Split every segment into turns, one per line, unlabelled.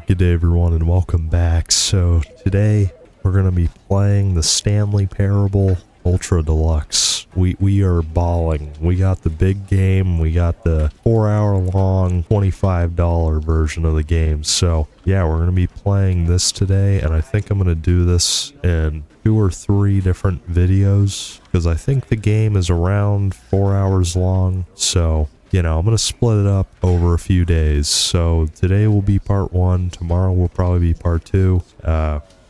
Good day everyone and welcome back. So today we're going to be playing the Stanley Parable Ultra Deluxe. We are balling. We got the big game, we got the 4-hour long $25 version of the game. So yeah, we're going to be playing this today, and I think I'm going to do this in 2 or 3 different videos because I think the game is around 4 hours long. So you know, I'm going to split it up over a few days. So today will be part 1. Tomorrow will probably be part 2.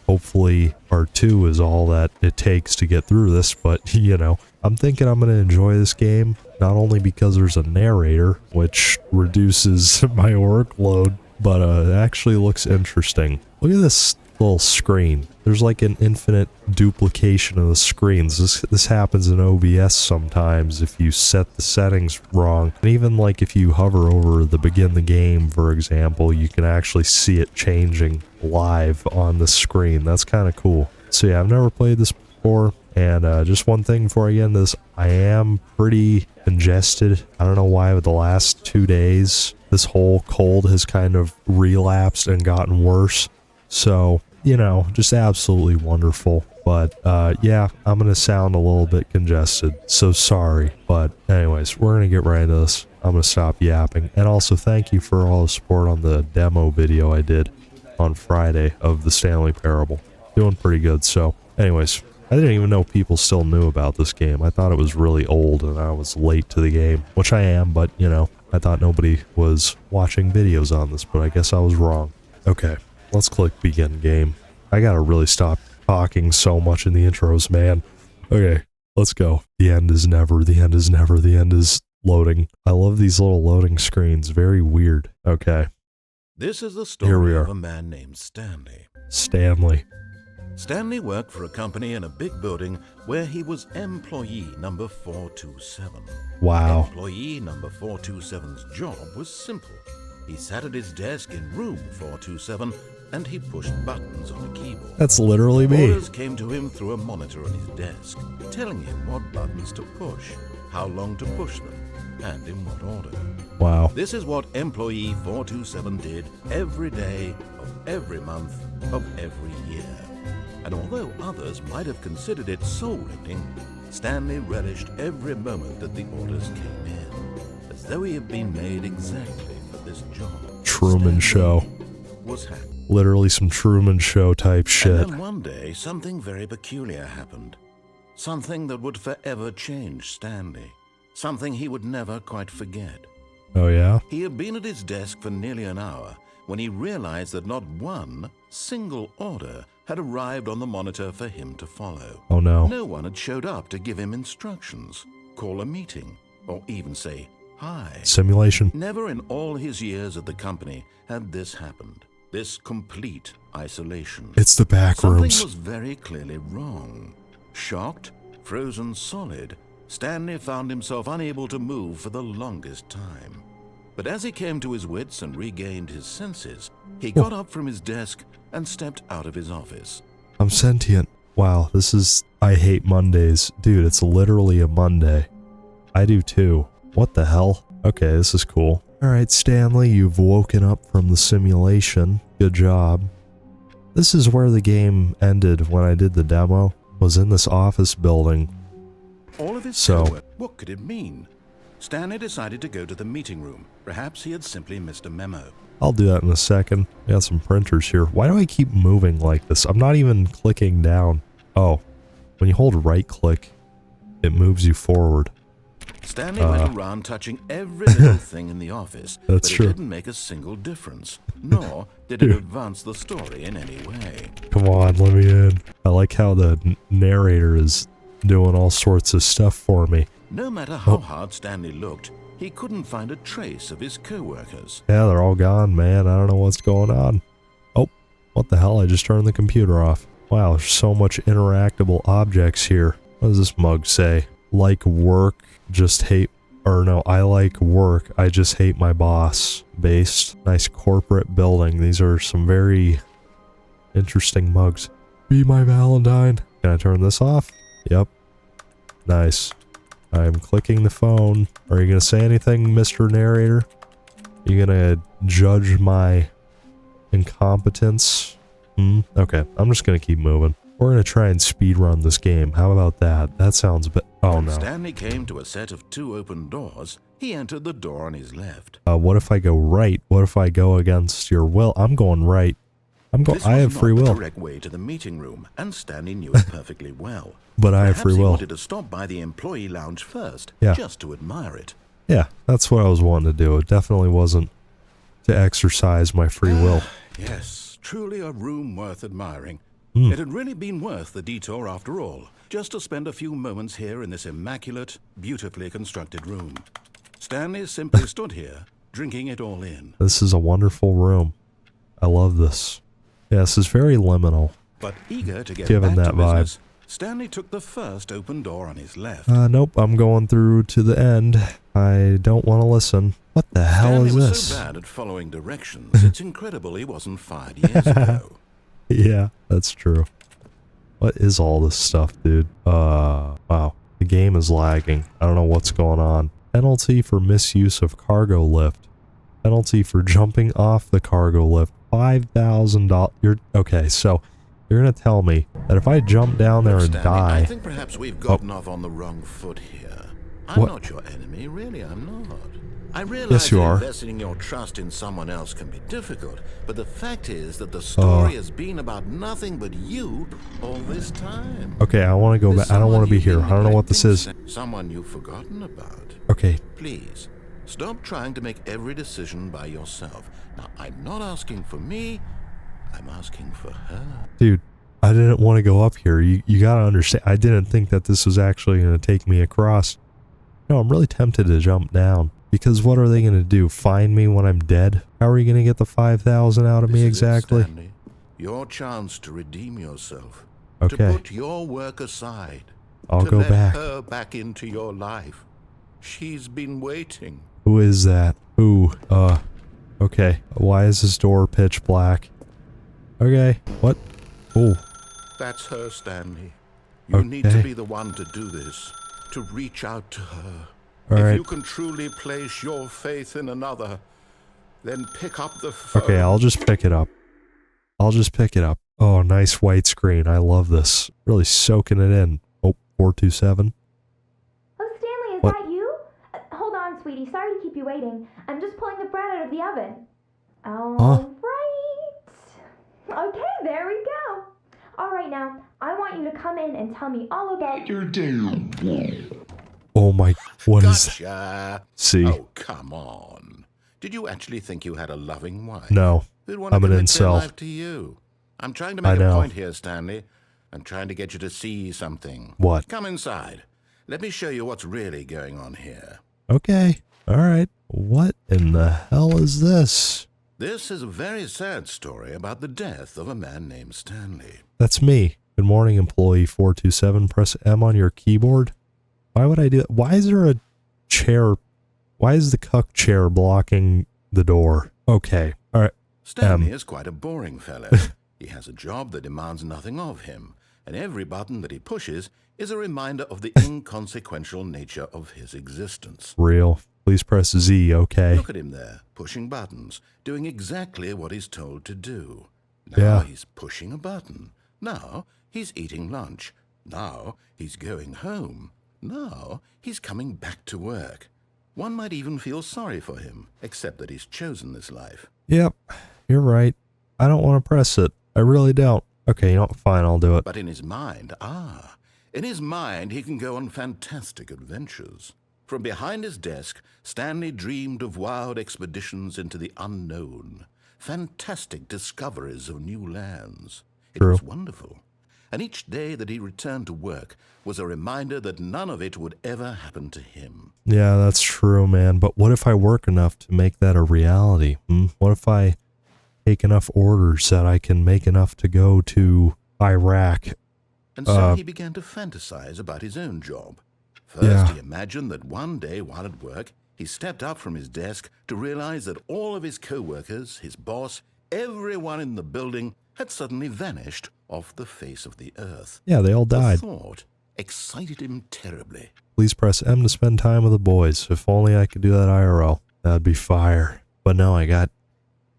Hopefully part 2 is all that it takes to get through this. But, you know, I'm thinking I'm going to enjoy this game. Not only because there's a narrator, which reduces my workload, but it actually looks interesting. Look at this little screen. There's like an infinite duplication of the screens. This happens in OBS sometimes if you set the settings wrong. And even like if you hover over the begin the game, for example, you can actually see it changing live on the screen. That's kind of cool. So yeah, I've never played this before. And just one thing before I get into this, I am pretty congested. I don't know why, but the last 2 days, this whole cold has kind of relapsed and gotten worse. So, you know, just absolutely wonderful. But, yeah, I'm going to sound a little bit congested, so sorry. But anyways, we're going to get right into this. I'm going to stop yapping. And also, thank you for all the support on the demo video I did on Friday of the Stanley Parable. Doing pretty good. So, anyways, I didn't even know people still knew about this game. I thought it was really old and I was late to the game, which I am, but, you know, I thought nobody was watching videos on this, but I guess I was wrong. Okay. Let's click begin game. I gotta really stop talking so much in the intros, man. Okay, let's go. The end is never, the end is never, the end is loading. I love these little loading screens. Very weird. Okay.
This is the story of a man named Stanley. Stanley worked for a company in a big building where he was employee number 427.
Wow.
Employee number 427's job was simple. He sat at his desk in room 427 and he pushed buttons on a keyboard.
That's literally me.
Orders came to him through a monitor on his desk, telling him what buttons to push, how long to push them, and in what order.
Wow.
This is what employee 427 did every day of every month of every year. And although others might have considered it soul-rending, Stanley relished every moment that the orders came in, as though he had been made exactly for this job.
Truman Show.
Was happy.
Literally some Truman Show type shit.
And then one day, something very peculiar happened. Something that would forever change Stanley. Something he would never quite forget.
Oh yeah?
He had been at his desk for nearly an hour when he realized that not one single order had arrived on the monitor for him to follow.
Oh no.
No one had showed up to give him instructions, call a meeting, or even say hi.
Simulation.
Never in all his years at the company had this happened. This complete isolation.
It's the backrooms.
Something was very clearly wrong. Shocked, frozen solid, Stanley found himself unable to move for the longest time. But as he came to his wits and regained his senses, he got up from his desk and stepped out of his office.
I'm sentient. Wow, this is... I hate Mondays. Dude, it's literally a Monday. I do too. What the hell? Okay, this is cool. Alright, Stanley, you've woken up from the simulation. Good job. This is where the game ended when I did the demo. Was in this office building.
All of his what could it mean? Stanley decided to go to the meeting room. Perhaps he had simply missed a memo.
I'll do that in a second. I got some printers here. Why do I keep moving like this? I'm not even clicking down. Oh, when you hold right click, it moves you forward.
Stanley went around touching every little thing in the office,
That's
but
true.
it didn't make a single difference, nor did it advance the story in any way.
Come on, let me in. I like how the narrator is doing all sorts of stuff for me.
No matter how hard Stanley looked, he couldn't find a trace of his co-workers.
Yeah, they're all gone, man. I don't know what's going on. Oh, what the hell? I just turned the computer off. Wow, there's so much interactable objects here. What does this mug say? Like work, just hate... Or no, I like work, I just hate my boss. Based. Nice corporate building. These are some very interesting mugs. Be my Valentine. Can I turn this off? Yep. Nice. I'm clicking the phone. Are you gonna say anything, Mr. Narrator? You gonna judge my incompetence. Okay, I'm just gonna keep moving. We're gonna try and speedrun this game. How about that? That sounds oh no.
Stanley came to a set of 2 open doors. He entered the door on his left.
What if I go right? What if I go against your will? I'm going right. I have free will.
This was not the correct way to the meeting room, and Stanley knew it perfectly well.
But I have free will.
He wanted to stop by the employee lounge first, just to admire it.
Yeah, that's what I was wanting to do. It definitely wasn't to exercise my free will.
Yes, truly a room worth admiring. It had really been worth the detour after all, just to spend a few moments here in this immaculate, beautifully constructed room. Stanley simply stood here, drinking it all in.
This is a wonderful room. I love this. Yeah, this is very liminal.
But eager to get
Given
back
that
to
vibe.
business, Stanley took the first open door on his left.
Nope, I'm going through to the end. I don't want to listen. What the hell is
Stanley was
this?
so bad at following directions, it's incredible he wasn't fired years ago.
Yeah, that's true. What is all this stuff, dude? Wow. The game is lagging. I don't know what's going on. Penalty for misuse of cargo lift. Penalty for jumping off the cargo lift. $5,000. Okay, so you're gonna tell me that if I jump down there and
Stanley,
die...
I think perhaps we've gotten off on the wrong foot here. I'm not your enemy, really, I'm not. I realize that investing your trust in someone else can be difficult, but the fact is that the story has been about nothing but you all this time.
Okay, I want to go back. I don't want to be here. I don't know what this is.
Someone you've forgotten about.
Okay.
Please, stop trying to make every decision by yourself. Now, I'm not asking for me, I'm asking for her.
Dude, I didn't want to go up here. You gotta understand. I didn't think that this was actually going to take me across. No, I'm really tempted to jump down. Because what are they going to do? Find me when I'm dead? How are you going to get the 5,000 out of me exactly?
Stanley, your chance to redeem yourself.
Okay.
To put your work aside.
I'll go back.
To let her back into your life. She's been waiting.
Who is that? Who? Okay. Why is this door pitch black? Okay. What? Oh.
That's her, Stanley. You need to be the one to do this. To reach out to her. If you can truly place your faith in another, then pick up the phone.
Okay, I'll just pick it up. Oh, nice white screen. I love this. Really soaking it in. Oh, 427.
Oh, Stanley, is that you? Hold on, sweetie. Sorry to keep you waiting. I'm just pulling the bread out of the oven. All right. Okay, there we go. All right, now, I want you to come in and tell me all about your day.
Oh my, what is
that?
See?
Oh, come on. Did you actually think you had a loving wife?
No, I'm an incel.
Life to you? I'm trying to make a point here, Stanley. I'm trying to get you to see something.
What?
Come inside. Let me show you what's really going on here.
Okay, alright. What in the hell is this?
This is a very sad story about the death of a man named Stanley.
That's me. Good morning, employee 427. Press M on your keyboard. Why would I do that? Why is there a chair? Why is the cuck chair blocking the door? Okay, alright.
Stanley is quite a boring fellow. He has a job that demands nothing of him, and every button that he pushes is a reminder of the inconsequential nature of his existence.
Real. Please press Z, okay.
Look at him there, pushing buttons, doing exactly what he's told to do. Now he's pushing a button. Now he's eating lunch. Now he's going home. Now he's coming back to work. One might even feel sorry for him, except that he's chosen this life.
Yep, you're right. I don't want to press it. I really don't. Okay, you know what? Fine, I'll do it.
But in his mind, he can go on fantastic adventures. From behind his desk, Stanley dreamed of wild expeditions into the unknown, fantastic discoveries of new lands. It was wonderful. And each day that he returned to work was a reminder that none of it would ever happen to him.
Yeah, that's true, man. But what if I work enough to make that a reality? What if I take enough orders that I can make enough to go to Iraq?
And so he began to fantasize about his own job. First, he imagined that one day while at work, he stepped up from his desk to realize that all of his co-workers, his boss, everyone in the building had suddenly vanished off the face of the earth.
Yeah, they all died.
The thought excited him terribly.
Please press M to spend time with the boys. If only I could do that IRL. That'd be fire. But no, I got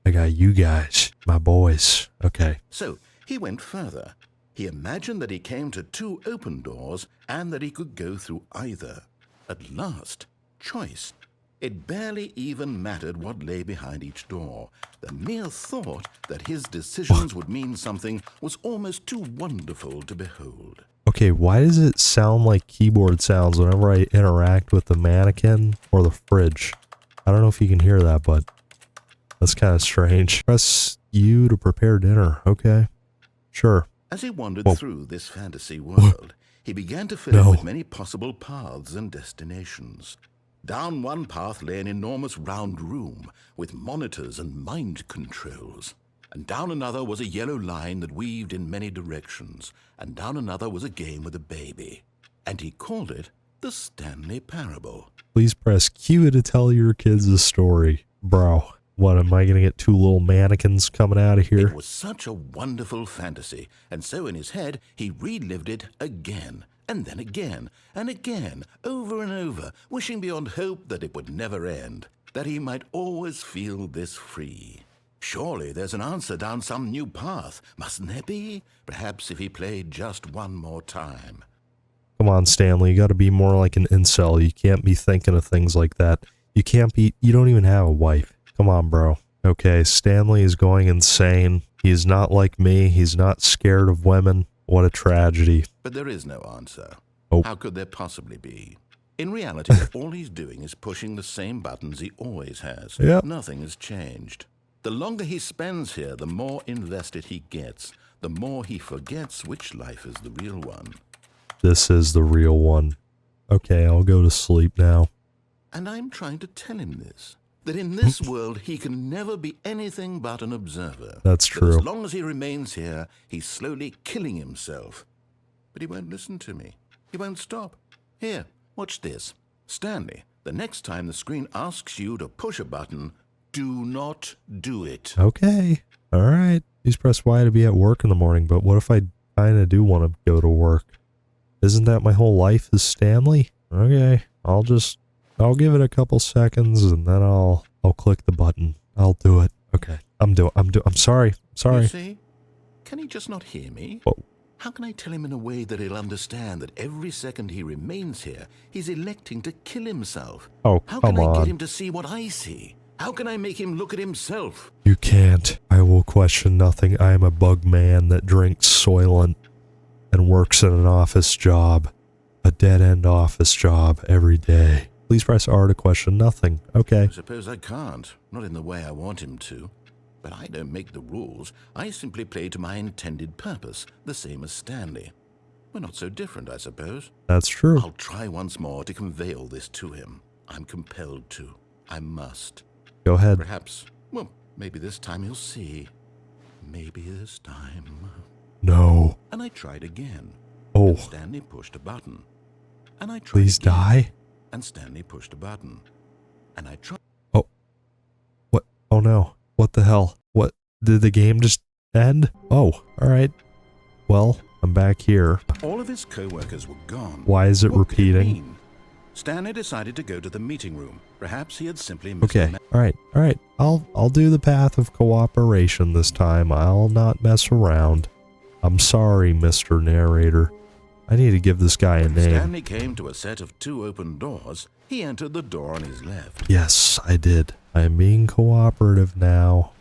I got you guys, my boys. Okay.
So he went further. He imagined that he came to 2 open doors and that he could go through either. At last, choice. It barely even mattered what lay behind each door. The mere thought that his decisions would mean something was almost too wonderful to behold.
Okay, why does it sound like keyboard sounds whenever I interact with the mannequin or the fridge? I don't know if you can hear that, but that's kind of strange. Press U to prepare dinner. Okay, sure.
As he wandered through this fantasy world, he began to fill in with many possible paths and destinations. Down one path lay an enormous round room with monitors and mind controls. And down another was a yellow line that weaved in many directions. And down another was a game with a baby. And he called it the Stanley Parable.
Please press Q to tell your kids a story. Bro, what, am I going to get 2 little mannequins coming out of here?
It was such a wonderful fantasy. And so in his head, he relived it again. And then again, and again, over and over, wishing beyond hope that it would never end, that he might always feel this free. Surely there's an answer down some new path, mustn't there be? Perhaps if he played just one more time.
Come on, Stanley, you gotta be more like an incel. You can't be thinking of things like that. You don't even have a wife. Come on, bro. Okay, Stanley is going insane. He's not like me. He's not scared of women. What a tragedy.
But there is no answer.
Oh.
How could there possibly be? In reality, all he's doing is pushing the same buttons he always has.
Yep.
Nothing has changed. The longer he spends here, the more invested he gets, the more he forgets which life is the real one.
This is the real one. Okay, I'll go to sleep now.
And I'm trying to tell him this, that in this world he can never be anything but an observer.
That's true.
That as long as he remains here, he's slowly killing himself. But he won't listen to me. He won't stop. Here, watch this. Stanley, the next time the screen asks you to push a button, do not do it.
Okay. All right. Please press Y to be at work in the morning, but what if I kind of do want to go to work? Isn't that my whole life is Stanley? Okay. I'll give it a couple seconds and then I'll click the button. I'll do it. Okay. I'm sorry.
You see? Can he just not hear me?
Whoa.
How can I tell him in a way that he'll understand that every second he remains here, he's electing to kill himself?
Oh,
How
come
can I
on.
get him to see what I see? How can I make him look at himself?
You can't. I will question nothing. I am a bug man that drinks Soylent and works in an office job. A dead-end office job every day. Please press R to question nothing. Okay.
I suppose I can't. Not in the way I want him to. But I don't make the rules. I simply play to my intended purpose, the same as Stanley. We're not so different, I suppose.
That's true.
I'll try once more to convey all this to him. I'm compelled to. I must.
Go ahead.
Perhaps, well, maybe this time he'll see. Maybe this time.
No.
And I tried again.
Oh.
And Stanley pushed a button. And I tried
Please
again.
die.
And Stanley pushed a button. And I tried.
Oh. What? Oh no. What the hell? What? Did the game just end? Oh, alright. Well, I'm back here.
All of his co-workers were gone.
Why is it
What could it
repeating?
mean? Stanley decided to go to the meeting room. Perhaps he had simply missed
Okay. Alright. I'll do the path of cooperation this time. I'll not mess around. I'm sorry, Mr. Narrator. I need to give this guy a name.
Stanley came to a set of 2 open doors. He entered the door on his left.
Yes, I did. I am being cooperative now.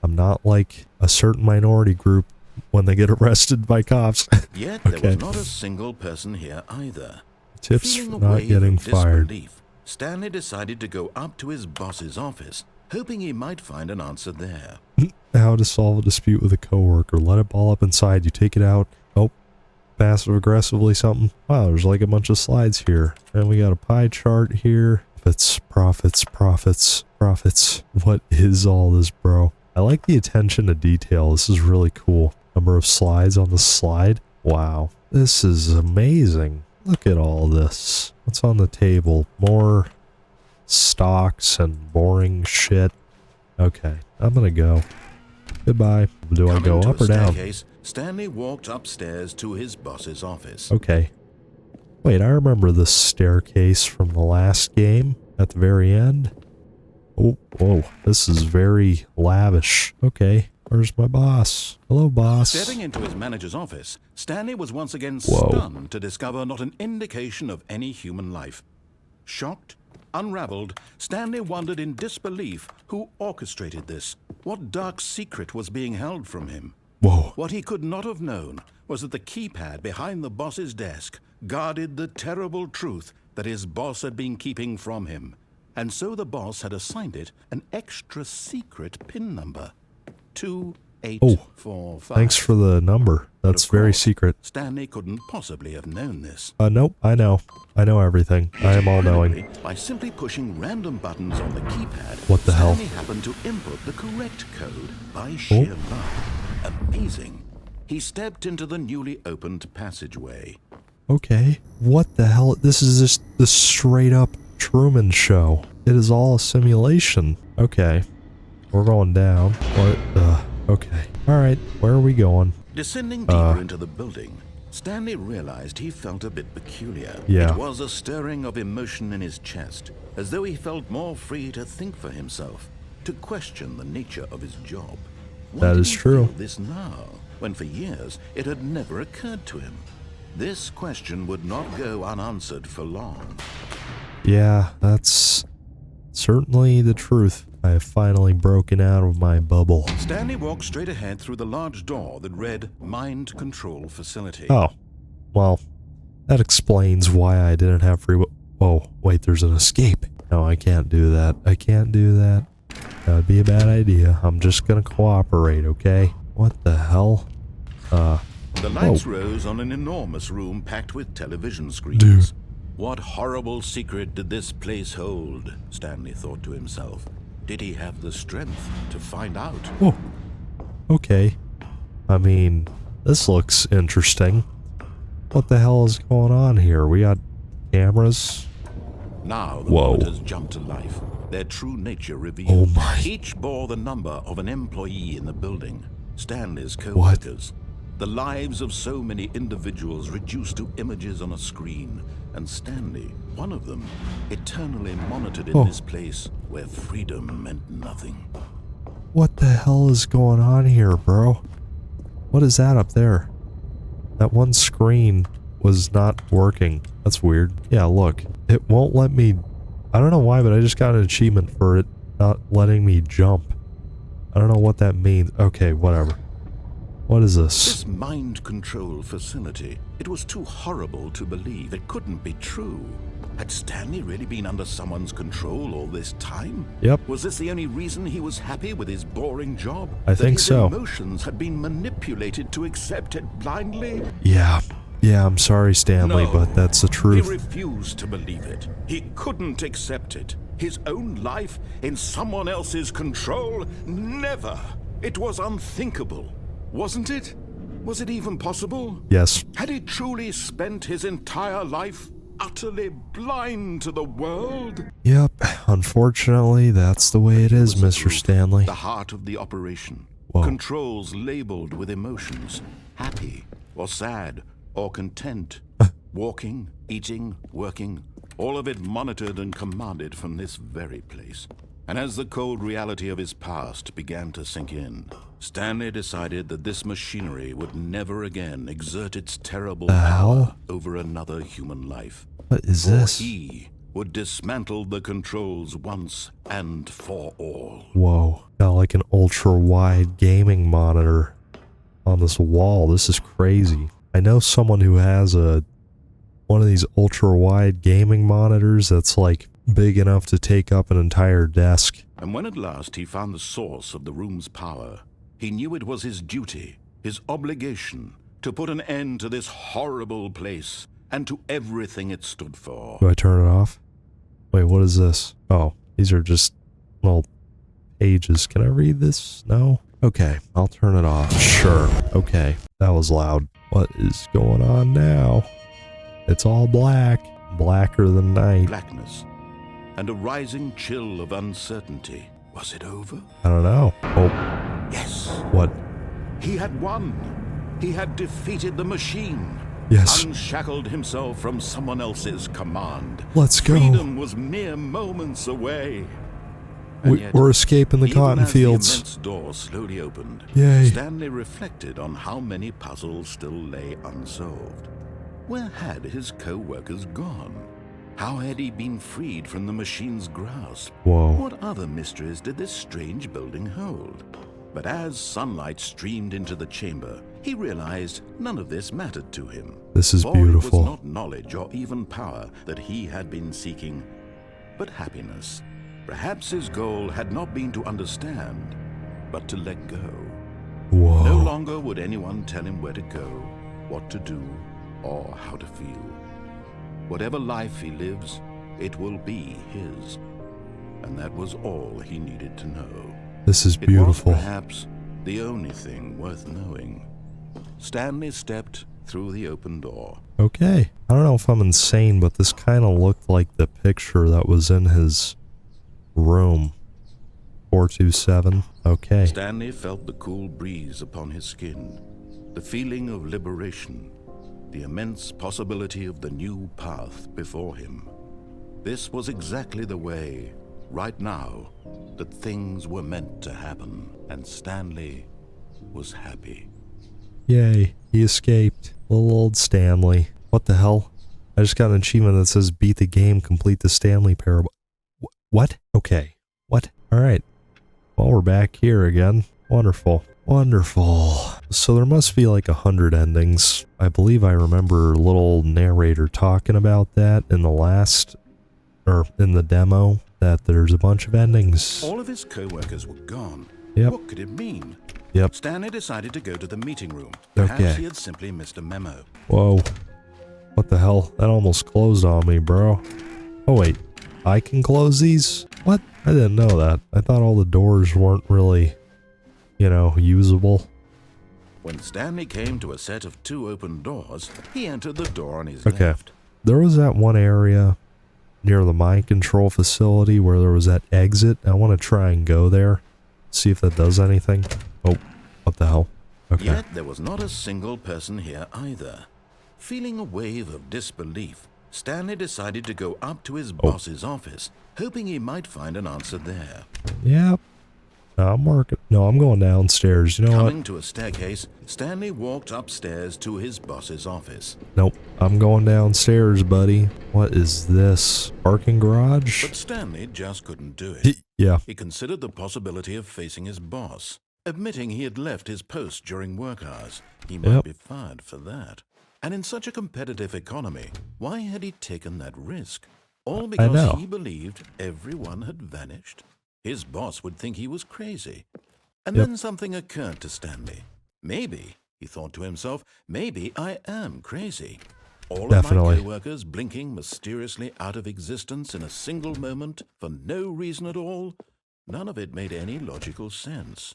I'm not like a certain minority group when they get arrested by cops.
Yet
Okay.
there was not a single person here either.
Tips
Feeling
for
a
not
wave
getting
of
fired.
disbelief, Stanley decided to go up to his boss's office, hoping he might find an answer there.
How to solve a dispute with a coworker. Let it ball up inside. You take it out. Oh, passive aggressively something. Wow, there's like a bunch of slides here. And we got a pie chart here. Profits. What is all this, bro? I like the attention to detail. This is really cool. Number of slides on the slide. Wow. This is amazing. Look at all this. What's on the table? More stocks and boring shit. Okay, I'm gonna go. Goodbye. Do I go up or down?
Stanley walked upstairs to his boss's office.
Okay. Wait, I remember this staircase from the last game at the very end. Oh, whoa. This is very lavish. Okay. Where's my boss? Hello, boss.
Stepping into his manager's office, Stanley was once again
Whoa.
stunned to discover not an indication of any human life. Shocked, unraveled, Stanley wondered in disbelief who orchestrated this. What dark secret was being held from him?
Whoa.
What he could not have known was that the keypad behind the boss's desk guarded the terrible truth that his boss had been keeping from him. And so the boss had assigned it an extra secret PIN number. 2845.
Thanks for the number. That's very secret.
Stanley couldn't possibly have known this.
Nope, I know. I know everything. I am all knowing.
By simply pushing random buttons on the keypad,
What the hell?
Stanley happened to input the correct code by sheer luck. Amazing. He stepped into the newly opened passageway.
Okay. What the hell? This is just the straight up Truman Show. It is all a simulation. Okay. We're going down. What? Okay. Alright. Where are we going?
Descending deeper into the building, Stanley realized he felt a bit peculiar.
Yeah.
It was a stirring of emotion in his chest, as though he felt more free to think for himself, to question the nature of his job. Why
That
did
is
he
true.
feel this now, when for years it had never occurred to him? This question would not go unanswered for long.
Yeah, that's certainly the truth. I have finally broken out of my bubble.
Stanley walked straight ahead through the large door that read Mind Control Facility.
Oh. Well, that explains why I didn't have free will. Oh, wait, there's an escape. No, I can't do that. I can't do that. That would be a bad idea. I'm just gonna cooperate, okay? What the hell?
The lights rose on an enormous room packed with television screens.
Dude.
What horrible secret did this place hold? Stanley thought to himself. Did he have the strength to find out?
Oh. Okay. I mean, this looks interesting. What the hell is going on here? We got cameras?
Now the
Whoa.
monitors jumped to life, their true nature revealed.
Oh my.
Each bore the number of an employee in the building, Stanley's co-workers. The lives of so many individuals reduced to images on a screen, and Stanley, one of them, eternally monitored in this place where freedom meant nothing.
What the hell is going on here, bro? What is that up there? That one screen was not working. That's weird. Yeah, look. It won't let me... I don't know why, but I just got an achievement for it not letting me jump. I don't know what that means. Okay, whatever. What is this?
This mind control facility, it was too horrible to believe. It couldn't be true. Had Stanley really been under someone's control all this time?
Yep.
Was this the only reason he was happy with his boring job?
I think so.
His emotions had been manipulated to accept it blindly?
Yeah, I'm sorry, Stanley,
No.
but that's the
He
truth.
refused to believe it. He couldn't accept it. His own life in someone else's control? Never. It was unthinkable. Wasn't it? Was it even possible?
Yes.
Had he truly spent his entire life utterly blind to the world?
Yep, unfortunately, that's the way it is, Mr. Stanley.
The heart of the operation.
Whoa.
Controls labeled with emotions. Happy or sad or content. Walking, eating, working. All of it monitored and commanded from this very place. And as the cold reality of his past began to sink in, Stanley decided that this machinery would never again exert its terrible
The
power
hell?
over another human life.
What is
For
this?
he would dismantle the controls once and for all.
Whoa, got like an ultra-wide gaming monitor on this wall. This is crazy. I know someone who has one of these ultra-wide gaming monitors that's like big enough to take up an entire desk.
And when at last he found the source of the room's power, he knew it was his duty, his obligation, to put an end to this horrible place and to everything it stood for.
Do I turn it off? Wait, what is this? Oh, these are just little pages. Can I read this? No? Okay, I'll turn it off. Sure. Okay, that was loud. What is going on now? It's all black. Blacker than night.
Blackness and a rising chill of uncertainty. Was it over?
I don't know. Oh,
Yes.
what?
He had won. He had defeated the machine.
Yes.
Unshackled himself from someone else's command.
Let's go.
Freedom was mere moments away. And yet,
We're escaping the
even
cotton
as
fields.
the immense door slowly opened,
Yay.
Stanley reflected on how many puzzles still lay unsolved. Where had his co-workers gone? How had he been freed from the machine's grasp?
Whoa.
What other mysteries did this strange building hold? But as sunlight streamed into the chamber, he realized none of this mattered to him.
This is
For it
beautiful.
was not knowledge or even power that he had been seeking, but happiness. Perhaps his goal had not been to understand, but to let go.
Whoa.
No longer would anyone tell him where to go, what to do, or how to feel. Whatever life he lives, it will be his. And that was all he needed to know.
This is
It was
beautiful.
perhaps the only thing worth knowing. Stanley stepped through the open door.
Okay. I don't know if I'm insane, but this kind of looked like the picture that was in his room. 427. Okay.
Stanley felt the cool breeze upon his skin, the feeling of liberation, the immense possibility of the new path before him. This was exactly the way, right now, that things were meant to happen, and Stanley was happy.
Yay. He escaped. Little old Stanley. What the hell? I just got an achievement that says beat the game, complete the Stanley Parable. What? Okay. What? Alright. Well, we're back here again. Wonderful. Wonderful. So there must be like 100 endings. I believe I remember a little narrator talking about that in the last, or in the demo, that there's a bunch of endings.
All of his co-workers were gone.
Yep.
What could it mean?
Yep.
Stanley decided to go to the meeting room. Perhaps
Okay.
he had simply missed a memo.
Whoa. What the hell? That almost closed on me, bro. Oh wait. I can close these? What? I didn't know that. I thought all the doors weren't really, you know, usable.
When Stanley came to a set of 2 open doors, he entered the door on his
Okay.
left.
There was that one area near the mind control facility where there was that exit. I want to try and go there. See if that does anything. Oh, what the hell? Okay.
Yet there was not a single person here either. Feeling a wave of disbelief, Stanley decided to go up to his boss's office, hoping he might find an answer there.
Yep. I'm working. No, I'm going downstairs. You know what?
Coming to a staircase, Stanley walked upstairs to his boss's office.
Nope. I'm going downstairs, buddy. What is this? Parking garage?
But Stanley just couldn't do it.
Yeah.
He considered the possibility of facing his boss. Admitting he had left his post during work hours, he might be fired for that. And in such a competitive economy, why had he taken that risk? All because he believed everyone had vanished? His boss would think he was crazy. And then something occurred to Stanley. Maybe, he thought to himself, maybe I am crazy. All of my co-workers blinking mysteriously out of existence in a single moment for no reason at all? None of it made any logical sense.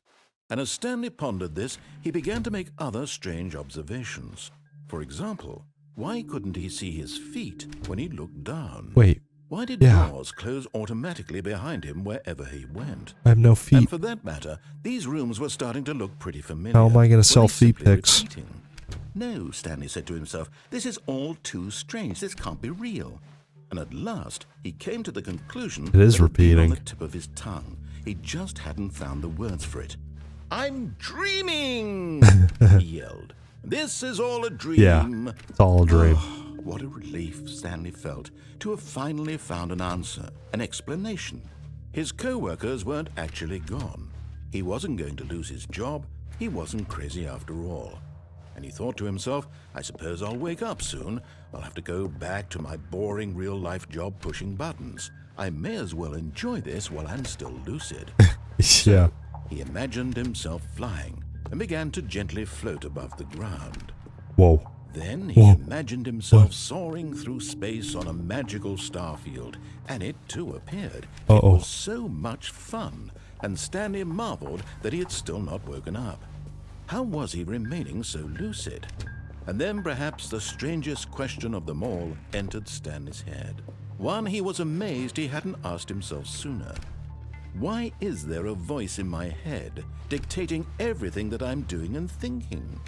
And as Stanley pondered this, he began to make other strange observations. For example, why couldn't he see his feet when he looked down?
Wait.
Why did doors close automatically behind him wherever he went?
I have no feet.
And for that matter, these rooms were starting to look pretty familiar.
How am I going to sell feet pics?
No, Stanley said to himself, this is all too strange. This can't be real. And at last, he came to the conclusion
it is
that
repeating.
on the tip of his tongue. He just hadn't found the words for it. I'm dreaming, he yelled. This is all a dream.
Yeah, it's all a dream.
Oh, what a relief Stanley felt to have finally found an answer, an explanation. His co-workers weren't actually gone. He wasn't going to lose his job. He wasn't crazy after all. And he thought to himself, I suppose I'll wake up soon. I'll have to go back to my boring real-life job pushing buttons. I may as well enjoy this while I'm still lucid.
Yeah.
He imagined himself flying and began to gently float above the ground.
Whoa.
Then he imagined himself soaring through space on a magical starfield, and it too appeared. It was so much fun, and Stanley marveled that he had still not woken up. How was he remaining so lucid? And then perhaps the strangest question of them all entered Stanley's head. One he was amazed he hadn't asked himself sooner. Why is there a voice in my head dictating everything that I'm doing and thinking?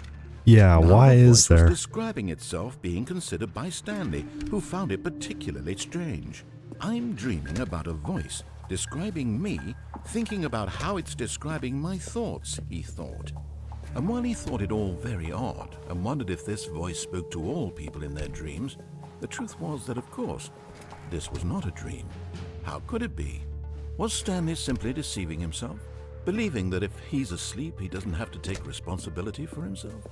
Yeah, why is there?
Was describing itself being considered by Stanley, who found it particularly strange. I'm dreaming about a voice Describing me, thinking about how it's describing my thoughts, he thought. And while he thought it all very odd and wondered if this voice spoke to all people in their dreams, the truth was that, of course, this was not a dream. How could it be? Was Stanley simply deceiving himself, believing that if he's asleep, he doesn't have to take responsibility for himself?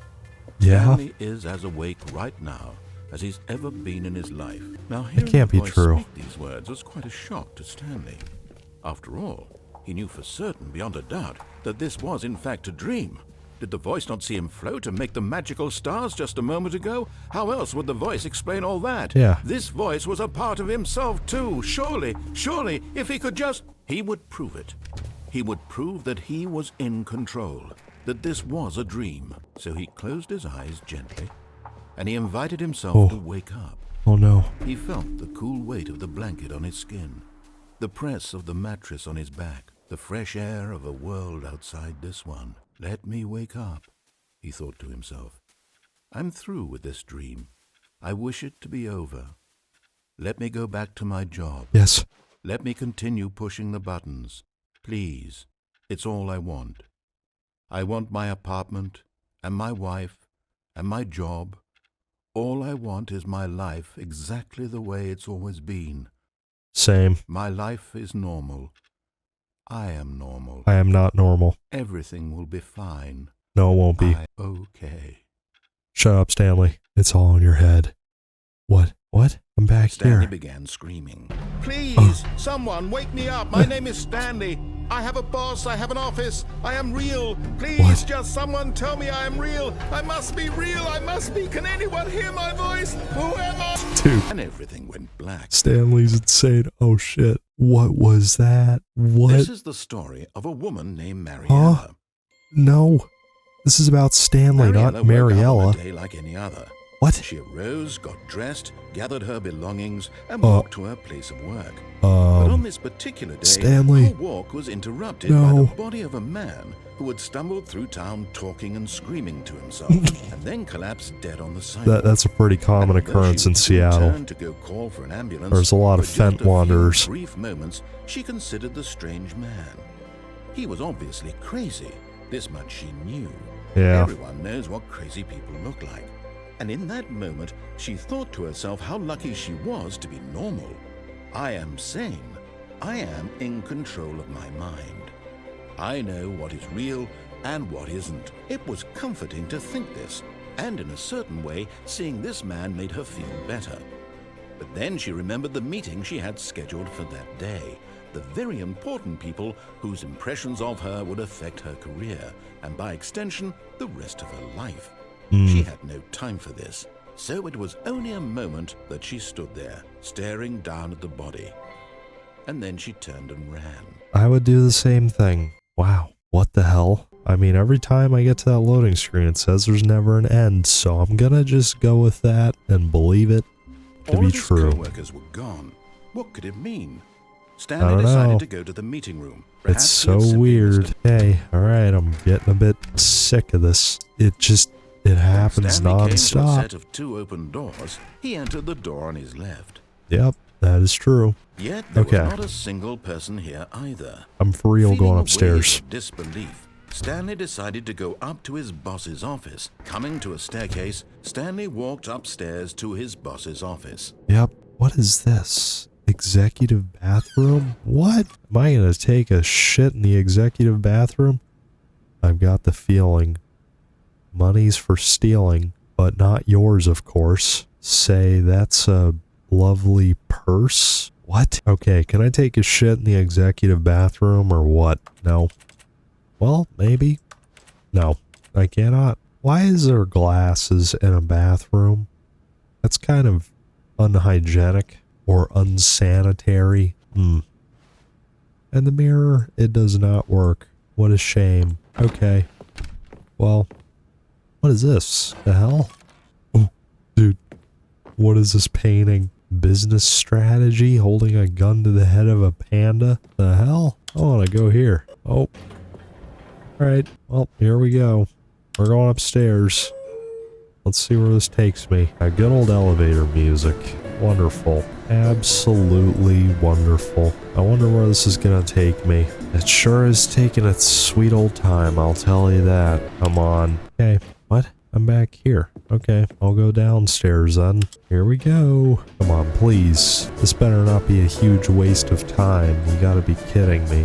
Yeah.
Stanley is as awake right now as he's ever been in his life. Now, hearing
can't
the
be
voice
true.
speak these words was quite a shock to Stanley. After all, he knew for certain, beyond a doubt, that this was in fact a dream. Did the voice not see him float and make the magical stars just a moment ago? How else would the voice explain all that?
Yeah.
This voice was a part of himself too. Surely, if he could just... He would prove it. He would prove that he was in control, that this was a dream. So he closed his eyes gently, and he invited himself to wake up.
Oh no.
He felt the cool weight of the blanket on his skin, the press of the mattress on his back, the fresh air of a world outside this one. Let me wake up, he thought to himself. I'm through with this dream. I wish it to be over. Let me go back to my job.
Yes.
Let me continue pushing the buttons. Please, it's all I want. I want my apartment, and my wife, and my job. All I want is my life exactly the way it's always been.
Same.
My life is normal. I am normal.
I am not normal.
Everything will be fine.
No, it won't be.
Okay.
Shut up, Stanley. It's all in your head. What? What? I'm back
Stanley
here.
began screaming. Please, someone wake me up. My name is Stanley. I have a boss. I have an office. I am real. Please,
What?
just someone tell me I am real. I must be real. I must be. Can anyone hear my voice? Who am I?
Dude,
And everything went black.
Stanley's insane. Oh shit. What was that? What?
This is the story of a woman named Mariella.
No. This is about Stanley, not
woke up on
Mariella.
a day like any other.
What?
She arose, got dressed, gathered her belongings, and walked to her place of work. But on this particular day,
Stanley.
her walk was interrupted
No.
by the body of a man who had stumbled through town talking and screaming to himself, and then collapsed dead on the sidewalk.
That's a pretty common
And though
occurrence
she
in Seattle.
turned to go call for an ambulance,
There's a lot of
for just
fent
a few
wanderers.
brief moments, she considered the strange man. He was obviously crazy. This much she knew.
Yeah.
Everyone knows what crazy people look like. And in that moment, she thought to herself how lucky she was to be normal. I am sane. I am in control of my mind. I know what is real and what isn't. It was comforting to think this, and in a certain way, seeing this man made her feel better. But then she remembered the meeting she had scheduled for that day, the very important people whose impressions of her would affect her career, and by extension, the rest of her life. She had no time for this, so it was only a moment that she stood there, staring down at the body. And then she turned and ran.
I would do the same thing. Wow. What the hell? I mean, every time I get to that loading screen, it says there's never an end, so I'm gonna just go with that and believe it to
All
be
of his
true.
co-workers were gone. What could it mean?
I
Stanley
don't
decided
know.
to go to the meeting room.
It's
Perhaps he
so
had simply
weird.
missed a-
Hey, alright, I'm getting a bit sick of this. It happens
Stanley came to a
non-stop.
set of two open doors. He entered the door on his left.
Yep, that is true.
Yet there
Okay.
was not a single person here either.
I'm for real
Feeling
going
a wave
upstairs.
of disbelief, Stanley decided to go up to his boss's office. Coming to a staircase, Stanley walked upstairs to his boss's office.
Yep. What is this? Executive bathroom? What? Am I gonna take a shit in the executive bathroom? I've got the feeling. Money's for stealing, but not yours, of course. Say that's a lovely purse? What? Okay, can I take a shit in the executive bathroom or what? No. Well, maybe. No, I cannot. Why is there glasses in a bathroom? That's kind of unhygienic or unsanitary. And the mirror, it does not work. What a shame. Okay. Well, what is this? The hell? Oh, dude. What is this painting? Business strategy? Holding a gun to the head of a panda? The hell? I want to go here. Oh. Alright. Well, here we go. We're going upstairs. Let's see where this takes me. Good old elevator music. Wonderful. Absolutely wonderful. I wonder where this is gonna take me. It sure is taking its sweet old time, I'll tell you that. Come on. Okay, what? I'm back here. Okay, I'll go downstairs then. Here we go. Come on, please. This better not be a huge waste of time. You gotta be kidding me.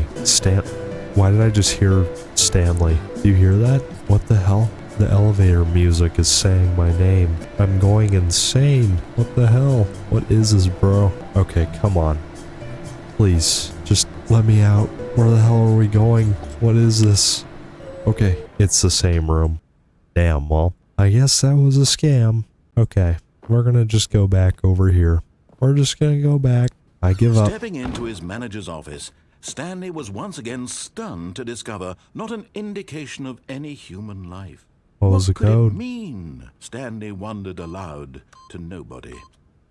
Why did I just hear Stanley? Do you hear that? What the hell? The elevator music is saying my name. I'm going insane. What the hell? What is this, bro? Okay, come on. Please, just let me out. Where the hell are we going? What is this? Okay, it's the same room. Damn, well, I guess that was a scam. Okay, we're gonna just go back over here. We're just gonna go back. I give up.
Stepping into his manager's office, Stanley was once again stunned to discover not an indication of any human life.
What was the code?
What could it mean? Stanley wondered aloud to nobody.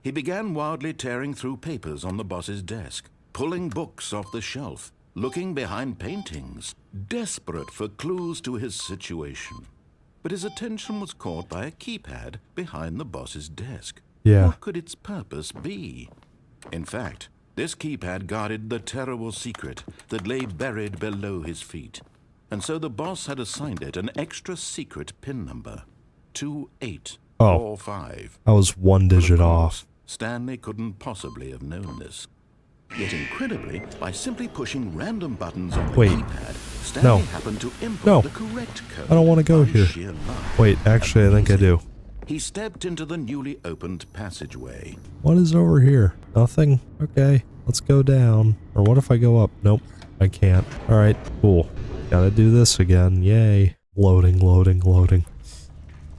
He began wildly tearing through papers on the boss's desk, pulling books off the shelf, looking behind paintings, desperate for clues to his situation. But his attention was caught by a keypad behind the boss's desk.
Yeah.
What could its purpose be? In fact, this keypad guarded the terrible secret that lay buried below his feet. And so the boss had assigned it an extra secret PIN number, 2845.
I was one digit off.
Stanley couldn't possibly have known this. Yet incredibly, by simply pushing random buttons on the keypad, Stanley happened to input the correct code.
I don't want to go here. Wait, actually, I think I do.
He stepped into the newly opened passageway.
What is over here? Nothing? Okay, let's go down. Or what if I go up? Nope, I can't. Alright, cool. Gotta do this again. Yay. Loading, loading, loading.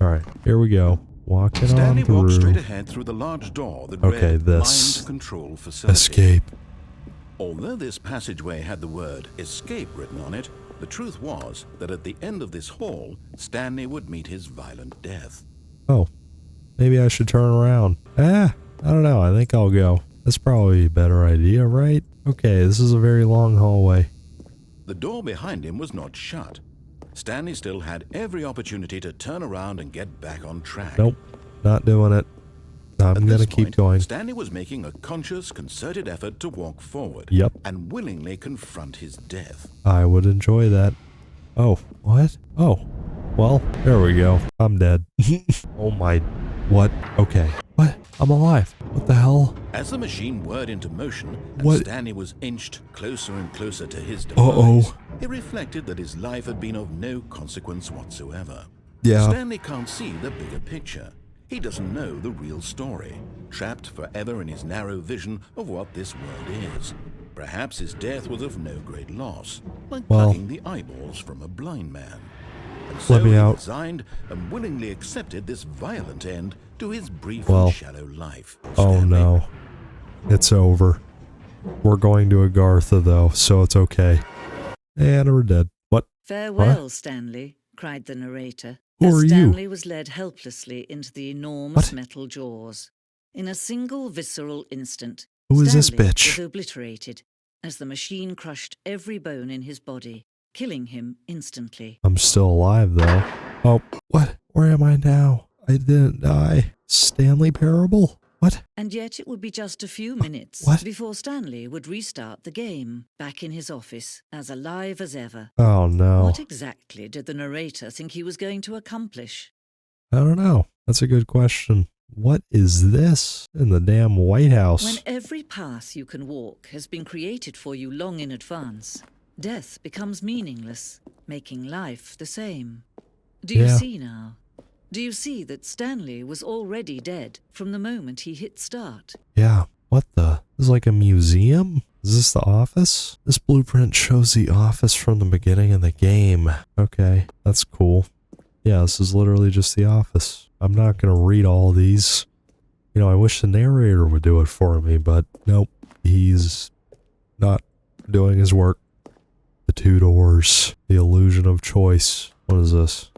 Alright, here we go. Walking
Stanley
on through.
walked straight ahead through the large door that read
this.
Mind Control Facility.
Escape.
Although this passageway had the word escape written on it, the truth was that at the end of this hall, Stanley would meet his violent death.
Oh, maybe I should turn around. I don't know. I think I'll go. That's probably a better idea, right? Okay, this is a very long hallway.
The door behind him was not shut. Stanley still had every opportunity to turn around and get back on track.
Nope, not doing it. I'm gonna keep going.
Stanley was making a conscious, concerted effort to walk forward.
Yep.
And willingly confront his death.
I would enjoy that. Oh, what? Oh, well, there we go. I'm dead. Oh my, what? Okay. What? I'm alive. What the hell?
As the machine whirred into motion, and Stanley was inched closer and closer to his demise, he reflected that his life had been of no consequence whatsoever.
Yeah.
Stanley can't see the bigger picture. He doesn't know the real story, trapped forever in his narrow vision of what this world is. Perhaps his death was of no great loss, like plucking the eyeballs from a blind man. And so he resigned and willingly accepted this violent end to his brief and shallow life.
Oh no. It's over. We're going to Agartha though, so it's okay. And we're dead. What?
Farewell, Stanley, cried the narrator.
Who are
Stanley
you?
was led helplessly into the enormous metal jaws. In a single visceral instant,
Who is this
Stanley
bitch?
was obliterated as the machine crushed every bone in his body, killing him instantly.
I'm still alive though. Oh, what? Where am I now? I didn't die. Stanley Parable? What?
And yet it would be just a few minutes before Stanley would restart the game, back in his office, as alive as ever.
Oh no.
What exactly did the narrator think he was going to accomplish?
I don't know. That's a good question. What is this in the damn White House?
When every path you can walk has been created for you long in advance, death becomes meaningless, making life the same. Do you see now? Do you see that Stanley was already dead from the moment he hit start?
Yeah, what the? This is like a museum? Is this the office? This blueprint shows the office from the beginning of the game. Okay, that's cool. Yeah, this is literally just the office. I'm not gonna read all these. You know, I wish the narrator would do it for me, but nope. He's not doing his work. The two doors. The illusion of choice. What is this?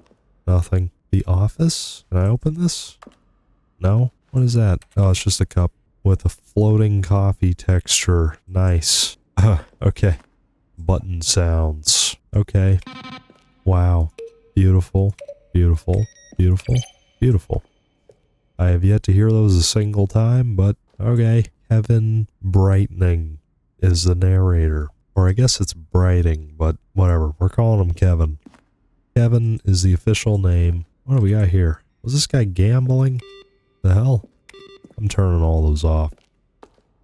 Nothing. The office? Can I open this? No? What is that? Oh, it's just a cup with a floating coffee texture. Nice. Okay. Button sounds. Okay. Wow. Beautiful. Beautiful. Beautiful. Beautiful. I have yet to hear those a single time, but okay. Kevin Brightening is the narrator. Or I guess it's Brighting, but whatever. We're calling him Kevin. Kevin is the official name. What do we got here? Was this guy gambling? The hell? I'm turning all those off.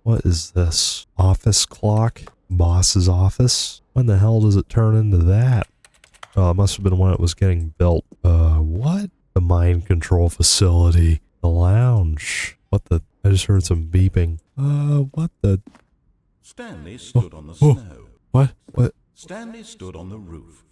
What is this? Office clock? Boss's office? When the hell does it turn into that? Oh, it must have been when it was getting built. What? The mind control facility. The lounge. What the? I just heard some beeping. What the?
Stanley stood on the snow.
What? What?
Stanley stood on the roof.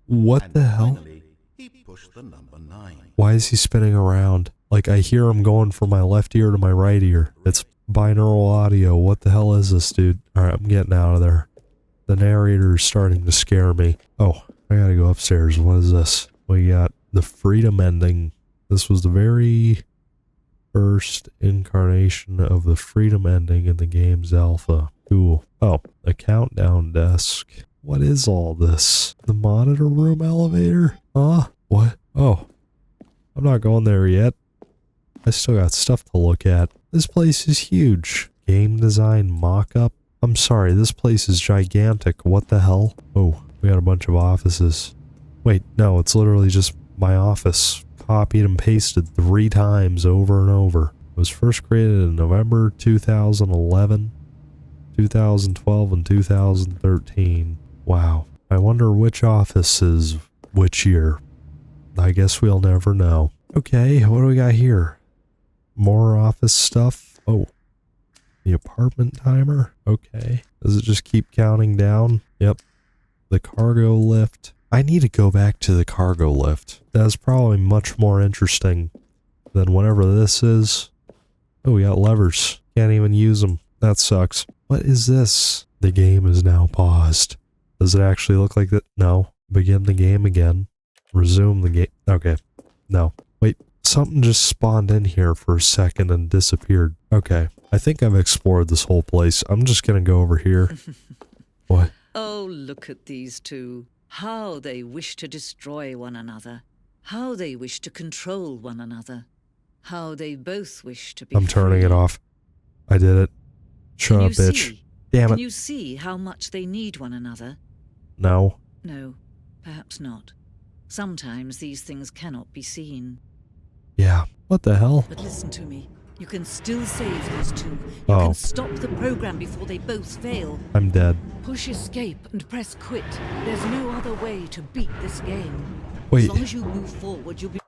What
And
the hell?
finally, he pushed the number 9.
Why is he spinning around? Like, I hear him going from my left ear to my right ear. It's binaural audio. What the hell is this, dude? Alright, I'm getting out of there. The narrator is starting to scare me. Oh, I gotta go upstairs. What is this? We got the Freedom ending. This was the very first incarnation of the Freedom ending in the game's alpha. Cool. Oh, a countdown desk. What is all this? The monitor room elevator? Huh? What? Oh. I'm not going there yet. I still got stuff to look at. This place is huge. Game design mock-up? I'm sorry, this place is gigantic. What the hell? Oh, we got a bunch of offices. Wait, no, it's literally just my office. Copied and pasted 3 times over and over. It was first created in November 2011, 2012, and 2013. Wow. I wonder which office is which year. I guess we'll never know. Okay, what do we got here? More office stuff. Oh. The apartment timer? Okay. Does it just keep counting down? Yep. The cargo lift. I need to go back to the cargo lift. That's probably much more interesting than whatever this is. Oh, we got levers. Can't even use them. That sucks. What is this? The game is now paused. Does it actually look like that? No. Begin the game again. Resume the game. Okay. No. Wait. Something just spawned in here for a second and disappeared. Okay. I think I've explored this whole place. I'm just gonna go over here. What?
Oh, look at these two. How they wish to destroy one another. How they wish to control one another. How they both wish to be
I'm turning
free.
it off. I did it. Shut up, bitch.
See?
Damn
Can
it.
you see how much they need one another?
No.
No, perhaps not. Sometimes these things cannot be seen.
Yeah. What the hell?
But listen to me. You can still save these two. You
Oh.
can stop the program before they both fail.
I'm dead.
Push escape and press quit. There's no other way to beat this game.
Wait.
As long as you move forward, you'll be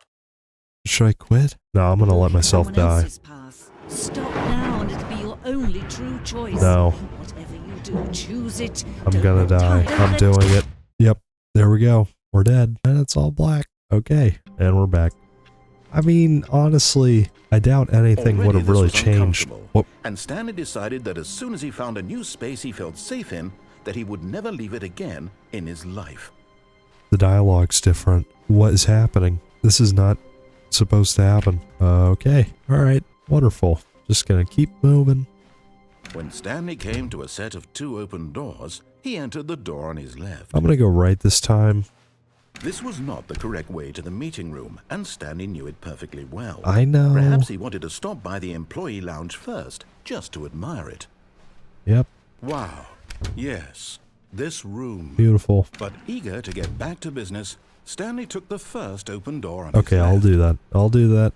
Should I quit? No, I'm gonna let myself
someone
die.
else's path. Stop now and it'll be your only true choice.
No.
Whatever you do, choose it.
I'm
Don't
gonna
let
die.
time-
I'm doing it. Yep. There we go. We're dead. And it's all black. Okay. And we're back. I mean, honestly, I doubt anything would
Already
have
this
really
was
changed.
uncomfortable,
What?
And Stanley decided that as soon as he found a new space he felt safe in, that he would never leave it again in his life.
The dialogue's different. What is happening? This is not supposed to happen. Okay. Alright. Wonderful. Just gonna keep moving.
When Stanley came to a set of 2 open doors, he entered the door on his left.
I'm gonna go right this time.
This was not the correct way to the meeting room, and Stanley knew it perfectly well.
I know.
Perhaps he wanted to stop by the employee lounge first, just to admire it.
Yep.
Wow. Yes, this room.
Beautiful.
But eager to get back to business, Stanley took the first open door on his
Okay, I'll
left.
do that. I'll do that.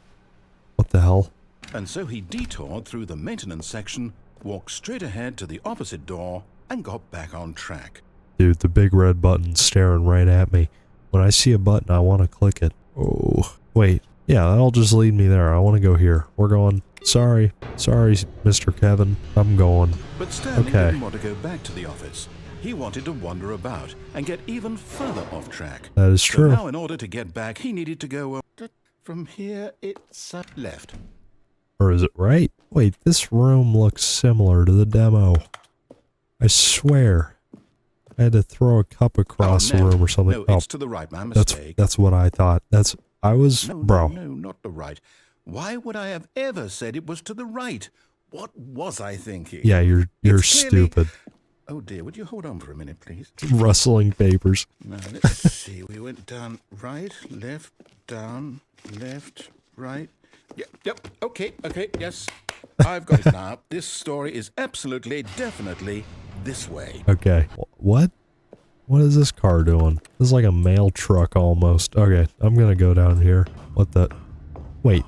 What the hell?
And so he detoured through the maintenance section, walked straight ahead to the opposite door, and got back on track.
Dude, the big red button's staring right at me. When I see a button, I want to click it. Oh, wait. Yeah, that'll just lead me there. I want to go here. We're going. Sorry, Mr. Kevin. I'm going.
But Stanley
Okay.
didn't want to go back to the office. He wanted to wander about and get even further off track.
That is
So
true.
now in order to get back, he needed to go from here, it's left.
Or is it right? Wait, this room looks similar to the demo. I swear. I had to throw a cup across
Oh,
the
no.
room or something.
No,
Oh,
it's to the right, my mistake.
that's what I thought. Bro.
No, not the right. Why would I have ever said it was to the right? What was I thinking?
Yeah, you're
It's clearly-
stupid.
Oh dear, would you hold on for a minute, please?
Rustling papers.
Now, let's see. We went down, right, left, down, left, right. Yep, okay, yes. I've got it now. This story is absolutely, definitely this way.
Okay. What? What is this car doing? This is like a mail truck almost. Okay, I'm gonna go down here. What the? Wait.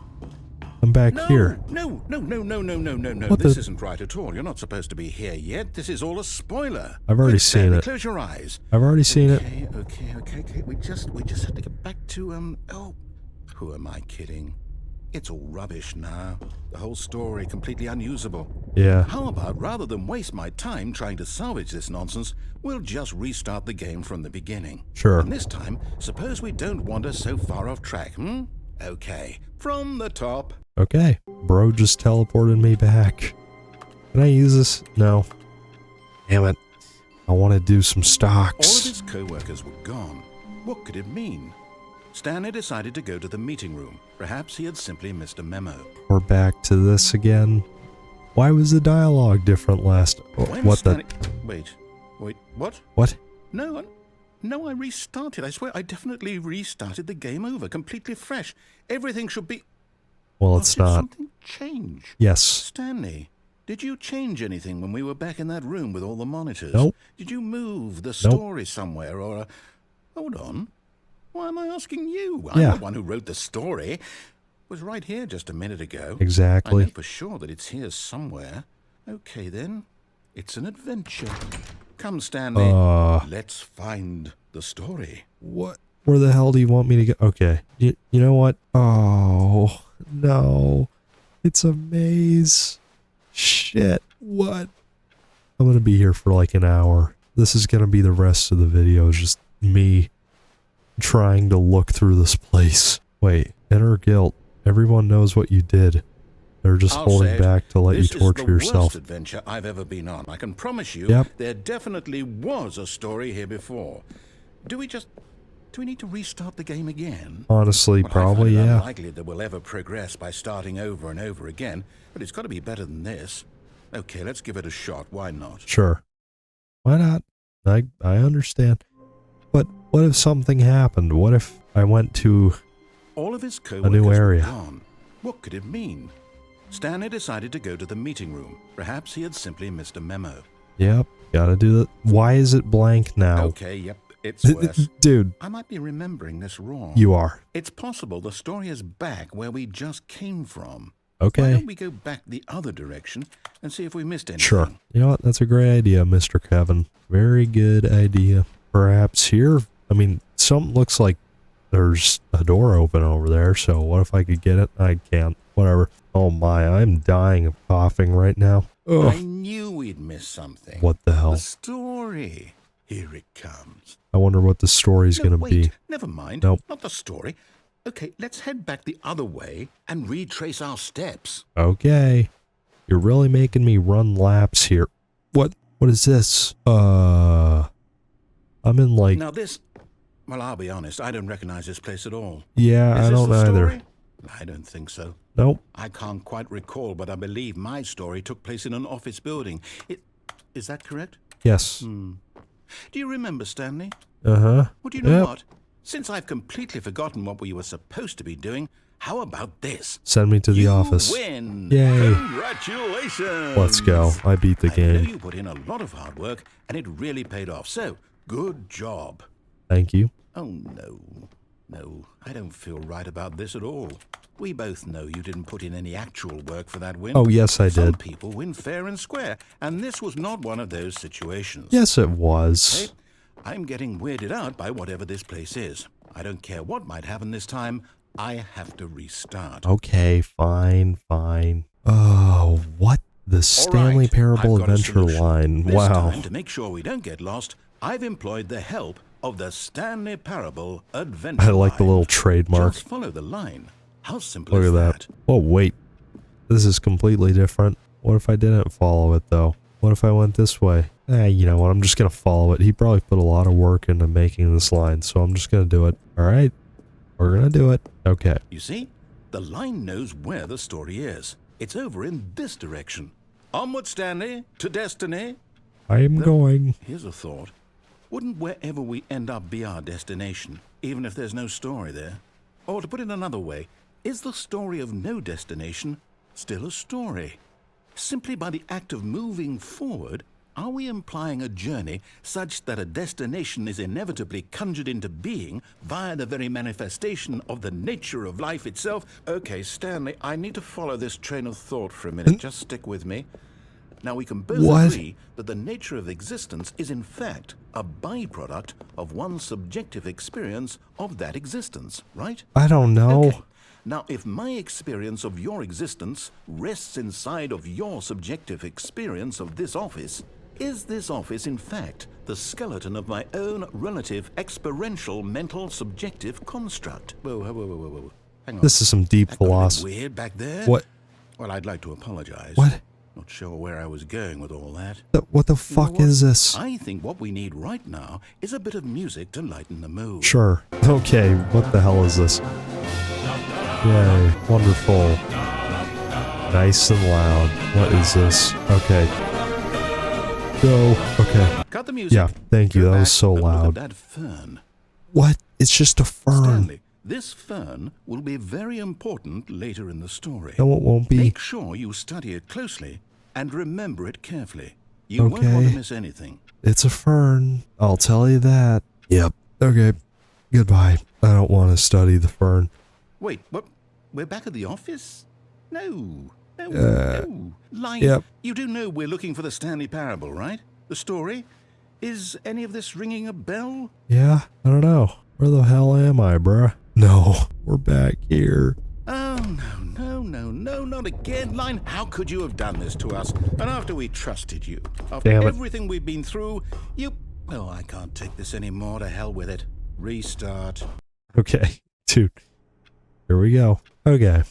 I'm back here.
No.
What
This
the?
isn't right at all. You're not supposed to be here yet. This is all a spoiler.
I've already
Quick,
seen
Stanley,
it.
Close your eyes.
I've already seen it.
Okay. We just have to get back to oh, who am I kidding? It's all rubbish now. The whole story completely unusable.
Yeah.
How about, rather than waste my time trying to salvage this nonsense, we'll just restart the game from the beginning.
Sure.
And this time, suppose we don't wander so far off track, Okay, from the top.
Okay. Bro just teleported me back. Can I use this? No. Damn it. I want to do some
All of
stocks.
his co-workers were gone. What could it mean? Stanley decided to go to the meeting room. Perhaps he had simply missed a memo.
We're back to this again. Why was the dialogue different last?
When
What
Stanley...
the?
Wait, what?
What?
No, I restarted. I swear, I definitely restarted the game over, completely fresh. Everything should be...
Well, it's
Did
not.
something change?
Yes.
Stanley, did you change anything when we were back in that room with all the monitors?
Nope.
Did you move the story somewhere or... Hold on. Why am I asking you? I'm
Yeah.
the one who wrote the story. It was right here just a minute ago.
Exactly.
I know for sure that it's here somewhere. Okay, then. It's an adventure. Come, Stanley. Let's find the story.
What? Where the hell do you want me to go? Okay. You know what? Oh, no. It's a maze. Shit. What? I'm going to be here for like an hour. This is going to be the rest of the video. Just me trying to look through this place. Wait. Inner guilt. Everyone knows what you did. They're just
I'll
holding
say it,
back to let you
this
torture
is the
yourself.
worst adventure I've ever been on. I can promise you
Yep.
there definitely was a story here before. Do we need to restart the game again?
Honestly,
Well,
probably,
I find it
yeah.
unlikely that we'll ever progress by starting over and over again, but it's got to be better than this. Okay, let's give it a shot. Why not?
Sure. Why not? I understand. But what if something happened? What if I went to...
All of his co-workers
new area.
were gone. What could it mean? Stanley decided to go to the meeting room. Perhaps he had simply missed a memo.
Yep, gotta do that. Why is it blank now?
Okay, yep, it's worse.
Dude,
I might be remembering this wrong.
you are.
It's possible the story is back where we just came from.
Okay.
Why don't we go back the other direction and see if we missed anything?
Sure. You know what? That's a great idea, Mr. Kevin. Very good idea. Perhaps here, I mean, something looks like there's a door open over there, so what if I could get it? I can't. Whatever. Oh my, I'm dying of coughing right now.
I
Ugh.
knew we'd missed something.
What the hell?
The story. Here it comes.
I wonder what the story's
No,
gonna
wait,
be.
never mind.
Nope.
Not the story. Okay, let's head back the other way and retrace our steps.
Okay. You're really making me run laps here. What is this? I'm in like...
Now this... Well, I'll be honest, I don't recognize this place at all.
Yeah,
Is
I
this
don't
the
either.
story? I don't think so.
Nope.
I can't quite recall, but I believe my story took place in an office building. Is that correct?
Yes.
Do you remember, Stanley?
Uh-huh.
Well, do you know
Yep.
what? Since I've completely forgotten what we were supposed to be doing, how about this?
Send me to the
You
office.
win!
Yay.
Congratulations!
Let's go. I beat the
I know
game.
you put in a lot of hard work, and it really paid off. So, good job.
Thank you.
Oh, no. No, I don't feel right about this at all. We both know you didn't put in any actual work for that win.
Oh, yes, I
Some
did.
people win fair and square, and this was not one of those situations.
Yes, it was.
Hey, I'm getting weirded out by whatever this place is. I don't care what might happen this time. I have to restart.
Okay, fine. Oh, what? The Stanley
All right,
Parable
I've got a
Adventure
solution.
line.
This
Wow.
time, to make sure we don't get lost, I've employed the help of the Stanley Parable Adventure
I like the
line.
little trademark.
Just follow the line. How simple
Look
is
at that. Oh, wait. This is completely different. What if I didn't follow it, though? What if I went this way? You know what? I'm just going to follow it. He probably put a lot of work into making this line, so I'm just going to do it. All right? We're going to do it. Okay.
You see? The line knows where the story is. It's over in this direction. Onward, Stanley, to destiny.
I am going.
Here's a thought. Wouldn't wherever we end up be our destination, even if there's no story there? Or to put it another way, is the story of no destination still a story? Simply by the act of moving forward, are we implying a journey such that a destination is inevitably conjured into being via the very manifestation of the nature of life itself? Okay, Stanley, I need to follow this train of thought for a minute. Just stick with me. Now, we can both agree that the nature of existence is in fact a byproduct of one's subjective experience of that existence, right?
I don't know.
Okay. Now, if my experience of your existence rests inside of your subjective experience of this office, is this office in fact the skeleton of my own relative experiential mental subjective construct? Whoa. Hang on.
This is some deep philosophy.
Weird back there?
What?
Well, I'd like to apologize.
What?
Not sure where I was going with all that.
What the fuck is this?
I think what we need right now is a bit of music to lighten the mood.
Sure. Okay, what the hell is this? Yay, wonderful. Nice and loud. What is this? Okay. Go. Okay.
Cut the music.
Yeah, thank you. That was so loud.
Look at that fern.
What? It's just a fern.
Stanley, this fern will be very important later in the story.
No, it won't be.
Make sure you study it closely and remember it carefully. You won't want to miss anything.
It's a fern. I'll tell you that. Yep. Okay. Goodbye. I don't want to study the fern.
Wait, what? We're back at the office? No. Line,
yep.
You do know we're looking for the Stanley Parable, right? The story? Is any of this ringing a bell?
Yeah, I don't know. Where the hell am I, bruh? No, we're back here.
Oh, no, not again, Line. How could you have done this to us? And after we trusted you, after everything we've been through, you... Oh, I can't take this anymore. To hell with it. Restart.
Okay, dude. Here we go. Okay.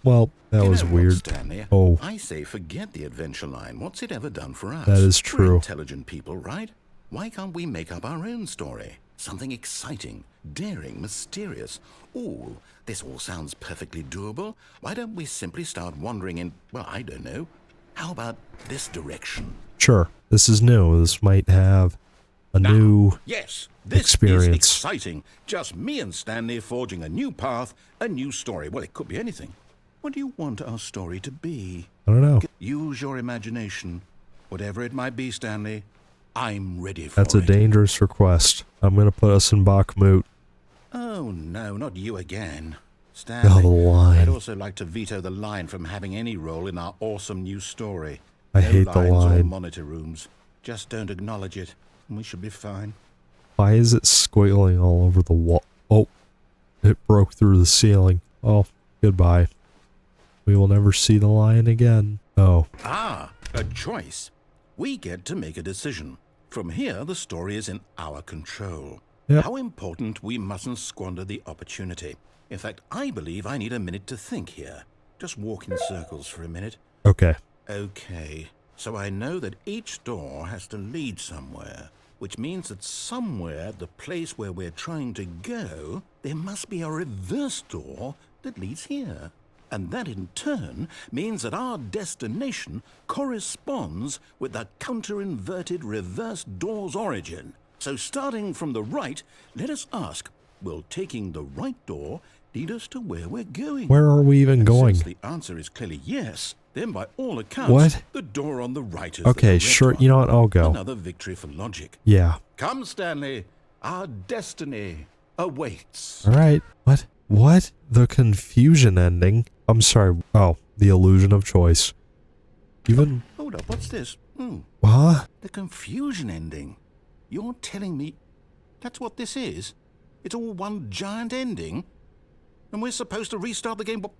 Well, that was weird.
Stanley,
oh.
I say forget the adventure line. What's it ever done for us?
That is true.
We're intelligent people, right? Why can't we make up our own story? Something exciting, daring, mysterious. Ooh, this all sounds perfectly doable. Why don't we simply start wandering in, well, I don't know. How about this direction?
Sure. This is new. This might have a new
yes, this
experience.
Is exciting. Just me and Stanley forging a new path, a new story. Well, it could be anything. What do you want our story to be?
I don't know.
Use your imagination. Whatever it might be, Stanley, I'm ready for it.
That's a dangerous request. I'm going to put us in Bakhmut.
Oh, no, not you again. Stanley,
Oh, the line.
I'd also like to veto the line from having any role in our awesome new story.
I hate the
lines
line.
or monitor rooms. Just don't acknowledge it, and we should be fine.
Why is it squiggling all over the wall? Oh, it broke through the ceiling. Oh, goodbye. We will never see the lion again. Oh.
Ah, a choice. We get to make a decision. From here, the story is in our control.
Yep.
How important we mustn't squander the opportunity. In fact, I believe I need a minute to think here. Just walk in circles for a minute.
Okay.
Okay, so I know that each door has to lead somewhere, which means that somewhere, the place where we're trying to go, there must be a reverse door that leads here. And that in turn means that our destination corresponds with the counter-inverted reverse door's origin. So starting from the right, let us ask, will taking the right door lead us to where we're going?
Where are we even going?
Since the answer is clearly yes, then by all accounts, the door on the right is
okay,
the
sure.
one.
You know what? I'll go.
Another victory for logic.
Yeah.
Come, Stanley. Our destiny awaits.
All right. What? What? The confusion ending? I'm sorry. Oh, the illusion of choice. Even...
Hold up, what's this?
What?
The confusion ending. You're telling me that's what this is? It's all one giant ending? And we're supposed to restart the game, what,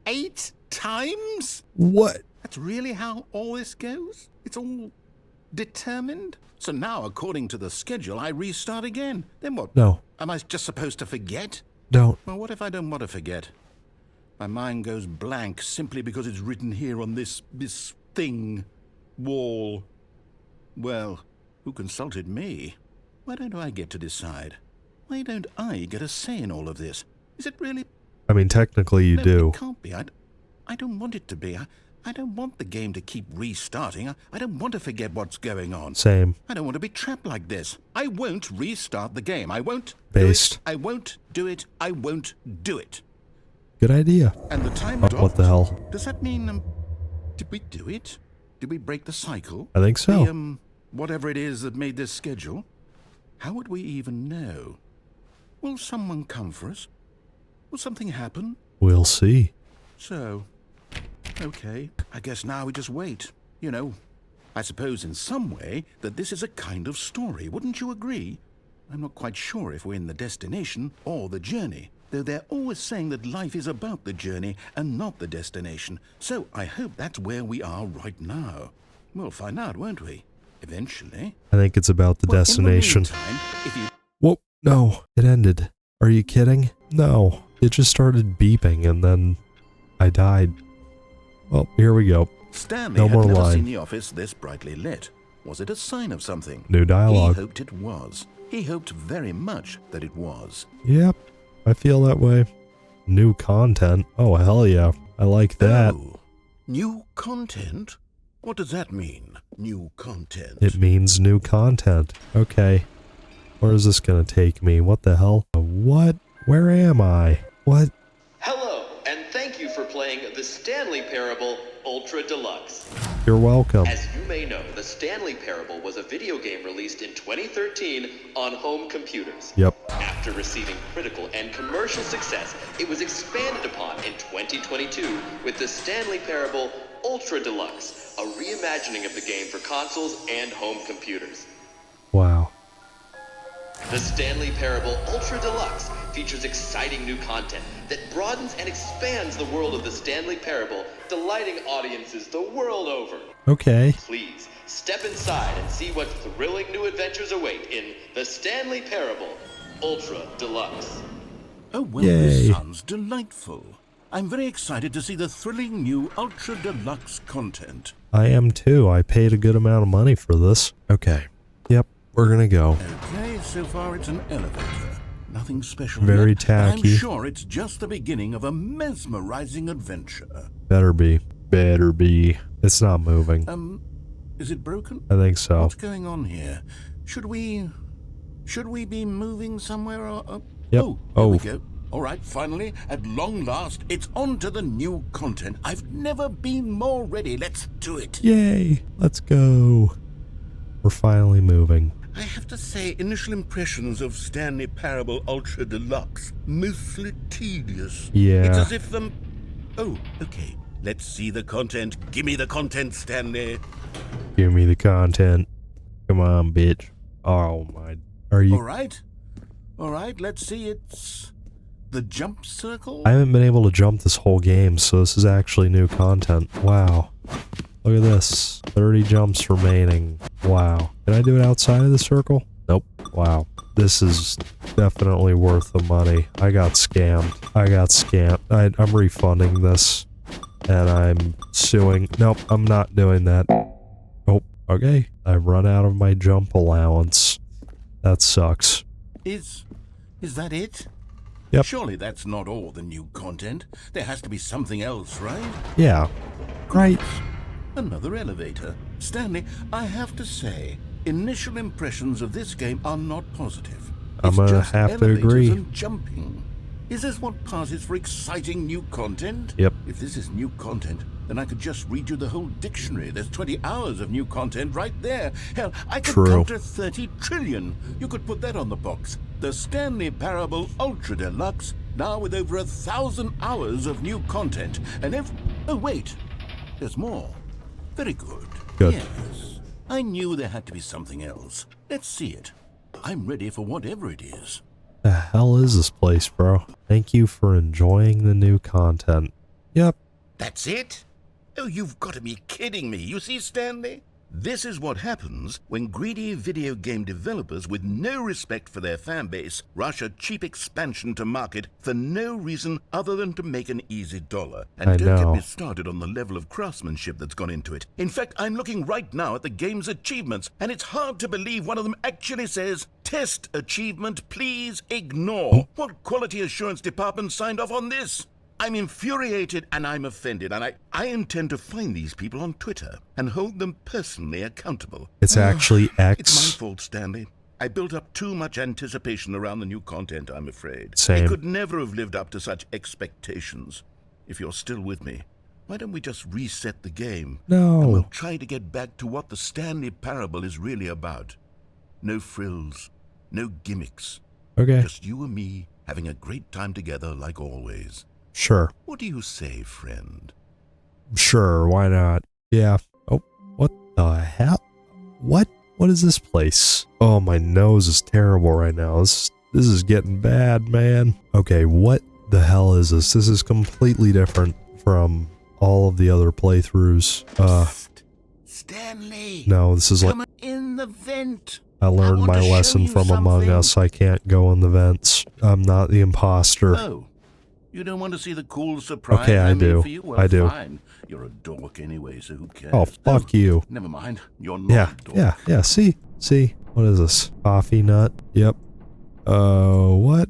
eight times?
What?
That's really how all this goes? It's all determined? So now, according to the schedule, I restart again. Then what?
No.
Am I just supposed to forget?
Don't.
Well, what if I don't want to forget? My mind goes blank simply because it's written here on this thing, wall. Well, who consulted me? Why don't I get to decide? Why don't I get a say in all of this? Is it really?
I mean, technically you do.
It can't be. I don't want it to be. I don't want the game to keep restarting. I don't want to forget what's going on.
Same.
I don't want to be trapped like this. I won't restart the game. I won't.
Based.
I won't do it. I won't do it.
Good idea.
And the time
Oh, what the hell?
Does that mean Did we do it? Did we break the cycle?
I think so.
The, whatever it is that made this schedule? How would we even know? Will someone come for us? Will something happen?
We'll see.
So, okay, I guess now we just wait. You know, I suppose in some way that this is a kind of story, wouldn't you agree? I'm not quite sure if we're in the destination or the journey, though they're always saying that life is about the journey and not the destination. So I hope that's where we are right now. We'll find out, won't we? Eventually.
I think it's about the destination.
In the meantime, if you...
Whoa, no, it ended. Are you kidding? No, it just started beeping and then I died. Well, here we go.
Stanley
No
had
more
never
line.
seen the office this brightly lit. Was it a sign of something?
New dialogue.
He hoped it was. He hoped very much that it was.
Yep, I feel that way. New content. Oh, hell yeah. I like that.
Oh, new content? What does that mean, new content?
It means new content. Okay. Where is this gonna take me? What the hell? What? Where am I? What?
Hello, and thank you for playing the Stanley Parable Ultra Deluxe.
You're welcome.
As you may know, the Stanley Parable was a video game released in 2013 on home computers.
Yep.
After receiving critical and commercial success, it was expanded upon in 2022 with the Stanley Parable Ultra Deluxe, a reimagining of the game for consoles and home computers.
Wow.
The Stanley Parable Ultra Deluxe features exciting new content that broadens and expands the world of the Stanley Parable, delighting audiences the world over.
Okay.
Please, step inside and see what thrilling new adventures await in the Stanley Parable Ultra Deluxe.
Oh, well,
Yay.
this sounds delightful. I'm very excited to see the thrilling new Ultra Deluxe content.
I am too. I paid a good amount of money for this. Okay. Yep. We're gonna go.
Okay, so far it's an elevator. Nothing special
Very
yet, but I'm
tacky.
sure it's just the beginning of a mesmerizing adventure.
Better be. Better be. It's not moving.
Is it broken?
I think so.
What's going on here? Should we be moving somewhere or...
Yep.
Oh, there we
Oh.
go. All right, finally, at long last, it's on to the new content. I've never been more ready. Let's do it.
Yay. Let's go. We're finally moving.
I have to say, initial impressions of Stanley Parable Ultra Deluxe, mostly tedious.
Yeah.
It's as if Oh, okay. Let's see the content. Give me the content, Stanley.
Give me the content. Come on, bitch. Oh my. Are you...
All right, let's see. It's the jump circle.
I haven't been able to jump this whole game, so this is actually new content. Wow. Look at this. 30 jumps remaining. Wow. Can I do it outside of the circle? Nope. Wow. This is definitely worth the money. I got scammed. I'm refunding this. And I'm suing. Nope, I'm not doing that. Oh, okay. I've run out of my jump allowance. That sucks.
Is that it?
Yep.
Surely that's not all the new content. There has to be something else, right?
Yeah. Right.
Another elevator. Stanley, I have to say, initial impressions of this game are not positive.
I'm gonna
just
have to
elevators
agree.
and jumping. Is this what passes for exciting new content?
Yep.
If this is new content, then I could just read you the whole dictionary. There's 20 hours of new content right there. Hell, I could
True.
count to 30 trillion. You could put that on the box. The Stanley Parable Ultra Deluxe, now with over 1,000 hours of new content. And oh, wait. There's more. Very good.
Good.
Yes. I knew there had to be something else. Let's see it. I'm ready for whatever it is.
The hell is this place, bro? Thank you for enjoying the new content. Yep.
That's it? Oh, you've got to be kidding me. You see, Stanley? This is what happens when greedy video game developers with no respect for their fan base rush a cheap expansion to market for no reason other than to make an easy dollar. And
I
don't
know.
get me started on the level of craftsmanship that's gone into it. In fact, I'm looking right now at the game's achievements, and it's hard to believe one of them actually says, "Test achievement, please ignore." What quality assurance department signed off on this? I'm infuriated and I'm offended, and I intend to find these people on Twitter and hold them personally accountable.
It's actually X.
It's my fault, Stanley. I built up too much anticipation around the new content, I'm afraid.
Same.
It could never have lived up to such expectations. If you're still with me, Why don't we just reset the game?
No.
And we'll try to get back to what the Stanley Parable is really about. No frills, no gimmicks.
Okay.
Just you and me having a great time together like always.
Sure.
What do you say, friend?
Sure, why not? Yeah. Oh, what the hell? What? What is this place? Oh, my nose is terrible right now. This is getting bad, man. Okay, what the hell is this? This is completely different from all of the other playthroughs.
Stanley!
No, this is like...
Come in the vent!
I learned
want
my
to show
lesson
you
from Among
something.
Us. I can't go in the vents. I'm not the imposter.
Oh, you don't want to see the cool surprise
Okay, I
made
do.
for you? Well,
I do.
Fine. You're a dork anyway, so who cares?
Oh, fuck you.
Never mind. You're not
Yeah,
a dork.
yeah. See? What is this? Coffee nut? Yep. What?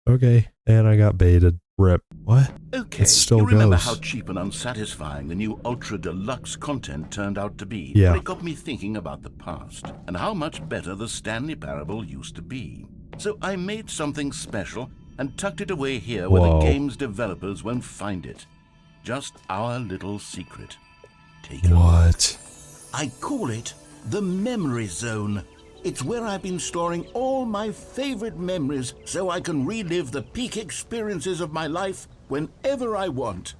Okay, and I got baited. Rip. What?
Okay,
It still
you remember
goes.
how cheap and unsatisfying the new Ultra Deluxe content turned out to be?
Yeah.
But it got me thinking about the past and how much better the Stanley Parable used to be. So I made something special and tucked it away here where the
Whoa.
game's developers won't find it. Just our little secret. Take a look.
What?
I call it the Memory Zone. It's where I've been storing all my favorite memories so I can relive the peak experiences of my life whenever I want.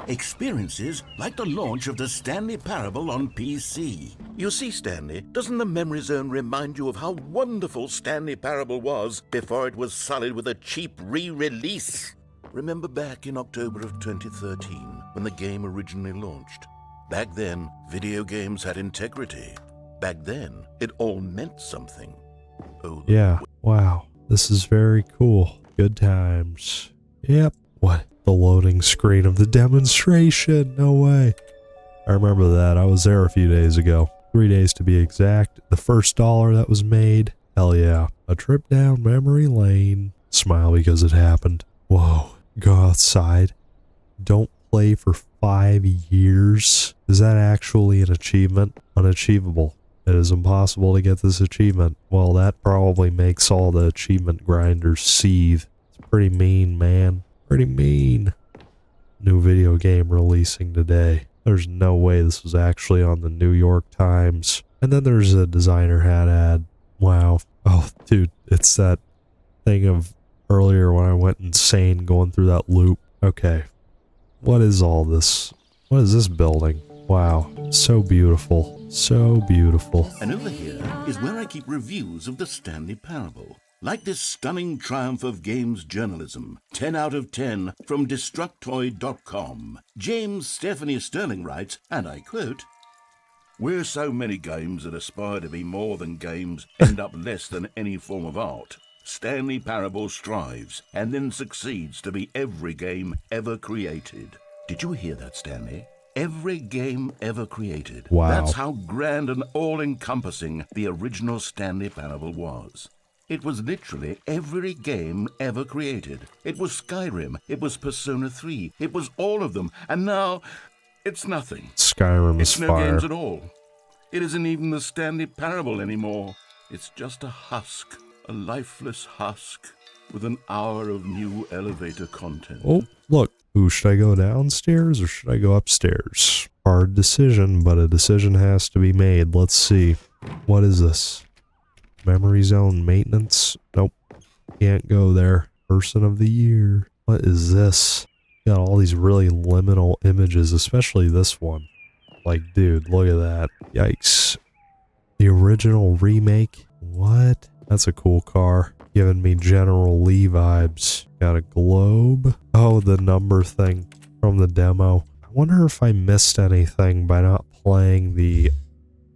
Experiences like the launch of the Stanley Parable on PC. You see, Stanley, doesn't the Memory Zone remind you of how wonderful Stanley Parable was before it was sullied with a cheap re-release? Remember back in October of 2013 when the game originally launched? Back then, video games had integrity. Back then, it all meant something. Oh,
Yeah. Wow. This is very cool. Good times. Yep. What? The loading screen of the demonstration. No way. I remember that. I was there a few days ago. 3 days to be exact. The first dollar that was made. Hell yeah. A trip down memory lane. Smile because it happened. Whoa. Go outside. Don't play for 5 years. Is that actually an achievement? Unachievable. It is impossible to get this achievement. Well, that probably makes all the achievement grinders seethe. It's pretty mean, man. Pretty mean. New video game releasing today. There's no way this was actually on the New York Times. And then there's a designer hat ad. Wow. Oh, dude, it's that thing of earlier when I went insane going through that loop. Okay. What is all this? What is this building? Wow. So beautiful. So beautiful.
And over here is where I keep reviews of the Stanley Parable. Like this stunning triumph of games journalism, 10 out of 10 from Destructoid.com. James Stephanie Sterling writes, and I quote, "Where so many games that aspire to be more than games end up less than any form of art, Stanley Parable strives and then succeeds to be every game ever created." Did you hear that, Stanley? Every game ever created.
Wow.
That's how grand and all-encompassing the original Stanley Parable was. It was literally every game ever created. It was Skyrim. It was Persona 3. It was all of them. And now, it's nothing.
Skyrim is
It's no
fire.
games at all. It isn't even the Stanley Parable anymore. It's just a husk, a lifeless husk, with an hour of new elevator content.
Oh, look. Ooh, should I go downstairs or should I go upstairs? Hard decision, but a decision has to be made. Let's see. What is this? Memory zone maintenance? Nope. Can't go there. Person of the year. What is this? Got all these really liminal images, especially this one. Like, dude, look at that. Yikes. The original remake? What? That's a cool car. Giving me General Lee vibes. Got a globe. Oh, the number thing from the demo. I wonder if I missed anything by not playing the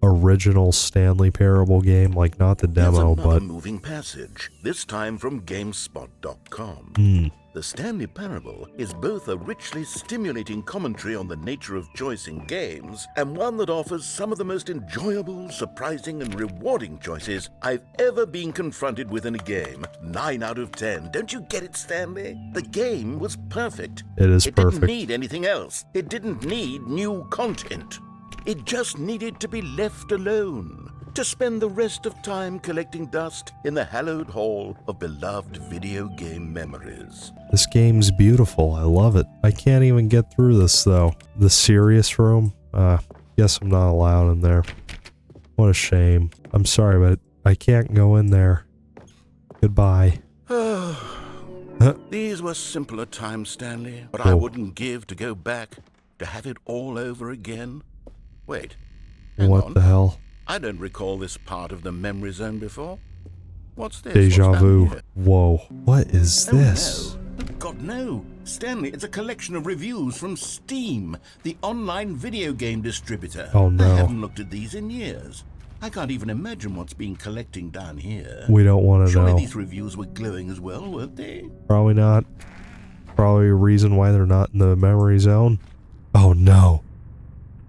original Stanley Parable game. Like, not the demo,
Here's another
but...
moving passage, this time from GameSpot.com. The Stanley Parable is both a richly stimulating commentary on the nature of choice in games and one that offers some of the most enjoyable, surprising, and rewarding choices I've ever been confronted with in a game. 9 out of 10. Don't you get it, Stanley? The game was perfect.
It is
It
perfect.
didn't need anything else. It didn't need new content. It just needed to be left alone. to spend the rest of time collecting dust in the hallowed hall of beloved video game memories.
This game's beautiful. I love it. I can't even get through this, though. The serious room? Guess I'm not allowed in there. What a shame. I'm sorry, but I can't go in there. Goodbye.
These were simpler times, Stanley, but I wouldn't give to go back to have it all over again. Wait.
What the hell?
I don't recall this part of the memory zone before. What's this?
Deja
What's
vu.
down here?
Whoa. What is this?
No. God, no. Stanley, it's a collection of reviews from Steam, the online video game distributor.
Oh, no.
I haven't looked at these in years. I can't even imagine what's been collecting down here.
We don't want to
Surely
know.
these reviews were glowing as well, weren't they?
Probably not. Probably a reason why they're not in the memory zone. Oh no.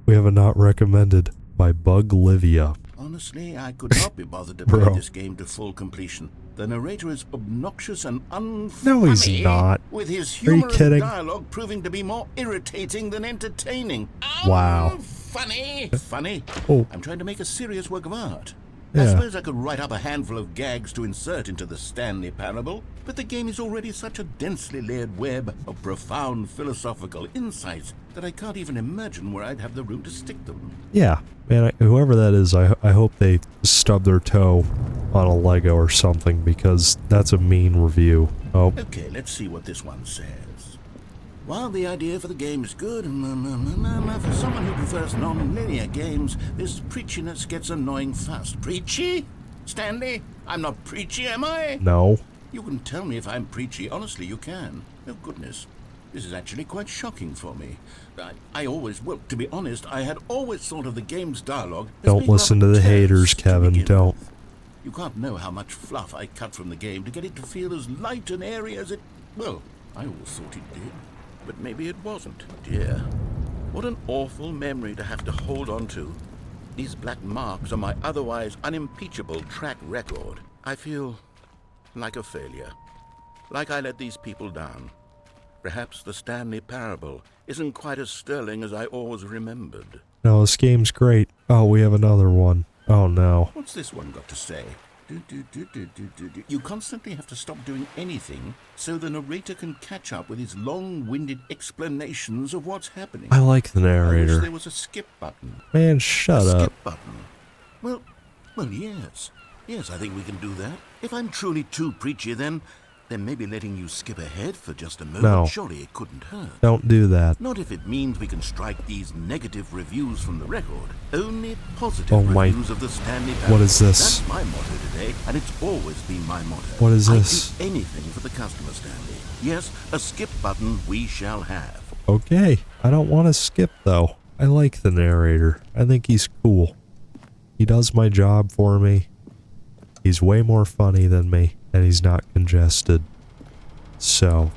We have a not recommended by Buglivia.
Honestly, I could not be bothered to play this game to full completion. The narrator is obnoxious and unfunny.
No, he's not.
With his
Are you
humorous
kidding?
dialogue proving to be more irritating than entertaining.
Wow.
Funny. Funny.
Oh.
I'm trying to make a serious work of art.
Yeah.
I suppose I could write up a handful of gags to insert into the Stanley Parable, but the game is already such a densely layered web of profound philosophical insights that I can't even imagine where I'd have the room to stick them.
Yeah. Man, whoever that is, I hope they stub their toe on a Lego or something, because that's a mean review. Oh.
Okay, let's see what this one says. While the idea for the game is good, for someone who prefers non-linear games, this preachiness gets annoying fast. Preachy? Stanley? I'm not preachy, am I?
No.
You can tell me if I'm preachy. Honestly, you can. Oh, goodness. This is actually quite shocking for me. Well, to be honest, I had always thought of the game's dialogue as
Don't
being
listen to
rather
the
terse
haters,
to
Kevin.
begin
Don't.
with. You can't know how much fluff I cut from the game to get it to feel as light and airy as it... Well, I always thought it did. But maybe it wasn't. Dear, what an awful memory to have to hold on to. These black marks are my otherwise unimpeachable track record. I feel like a failure. Like I let these people down. Perhaps the Stanley Parable isn't quite as sterling as I always remembered.
No, this game's great. Oh, we have another one. Oh no.
What's this one got to say? You constantly have to stop doing anything so the narrator can catch up with his long-winded explanations of what's happening.
I like the
I wish
narrator.
there was a skip button.
Man, shut up.
Skip button. Well, yes. Yes, I think we can do that. If I'm truly too preachy, then maybe letting you skip ahead for just a moment.
No.
Surely it couldn't hurt.
Don't do that.
Not if it means we can strike these negative reviews from the record. Only positive
Oh my-
reviews of the Stanley Parable.
What is this?
That's my motto today, and it's always been my motto.
What is this?
I do anything for the customer, Stanley. Yes, a skip button we shall have.
Okay. I don't want to skip, though. I like the narrator. I think he's cool. He does my job for me. He's way more funny than me, and he's not congested. So,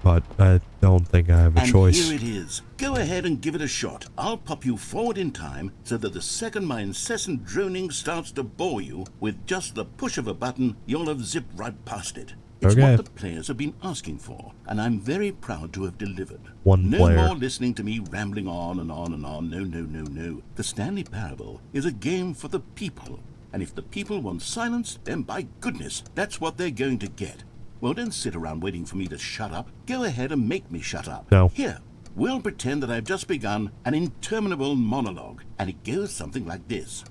but I don't think I have a choice.
And here it is. Go ahead and give it a shot. I'll pop you forward in time so that the second my incessant droning starts to bore you, with just the push of a button, you'll have zipped right past it. It's
Okay.
what the players have been asking for, and I'm very proud to have delivered.
One
No
player.
more listening to me rambling on and on and on. No. The Stanley Parable is a game for the people. And if the people want silence, then by goodness, that's what they're going to get. Well, don't sit around waiting for me to shut up. Go ahead and make me shut up.
No.
Here, we'll pretend that I've just begun an interminable monologue, and it goes something like this.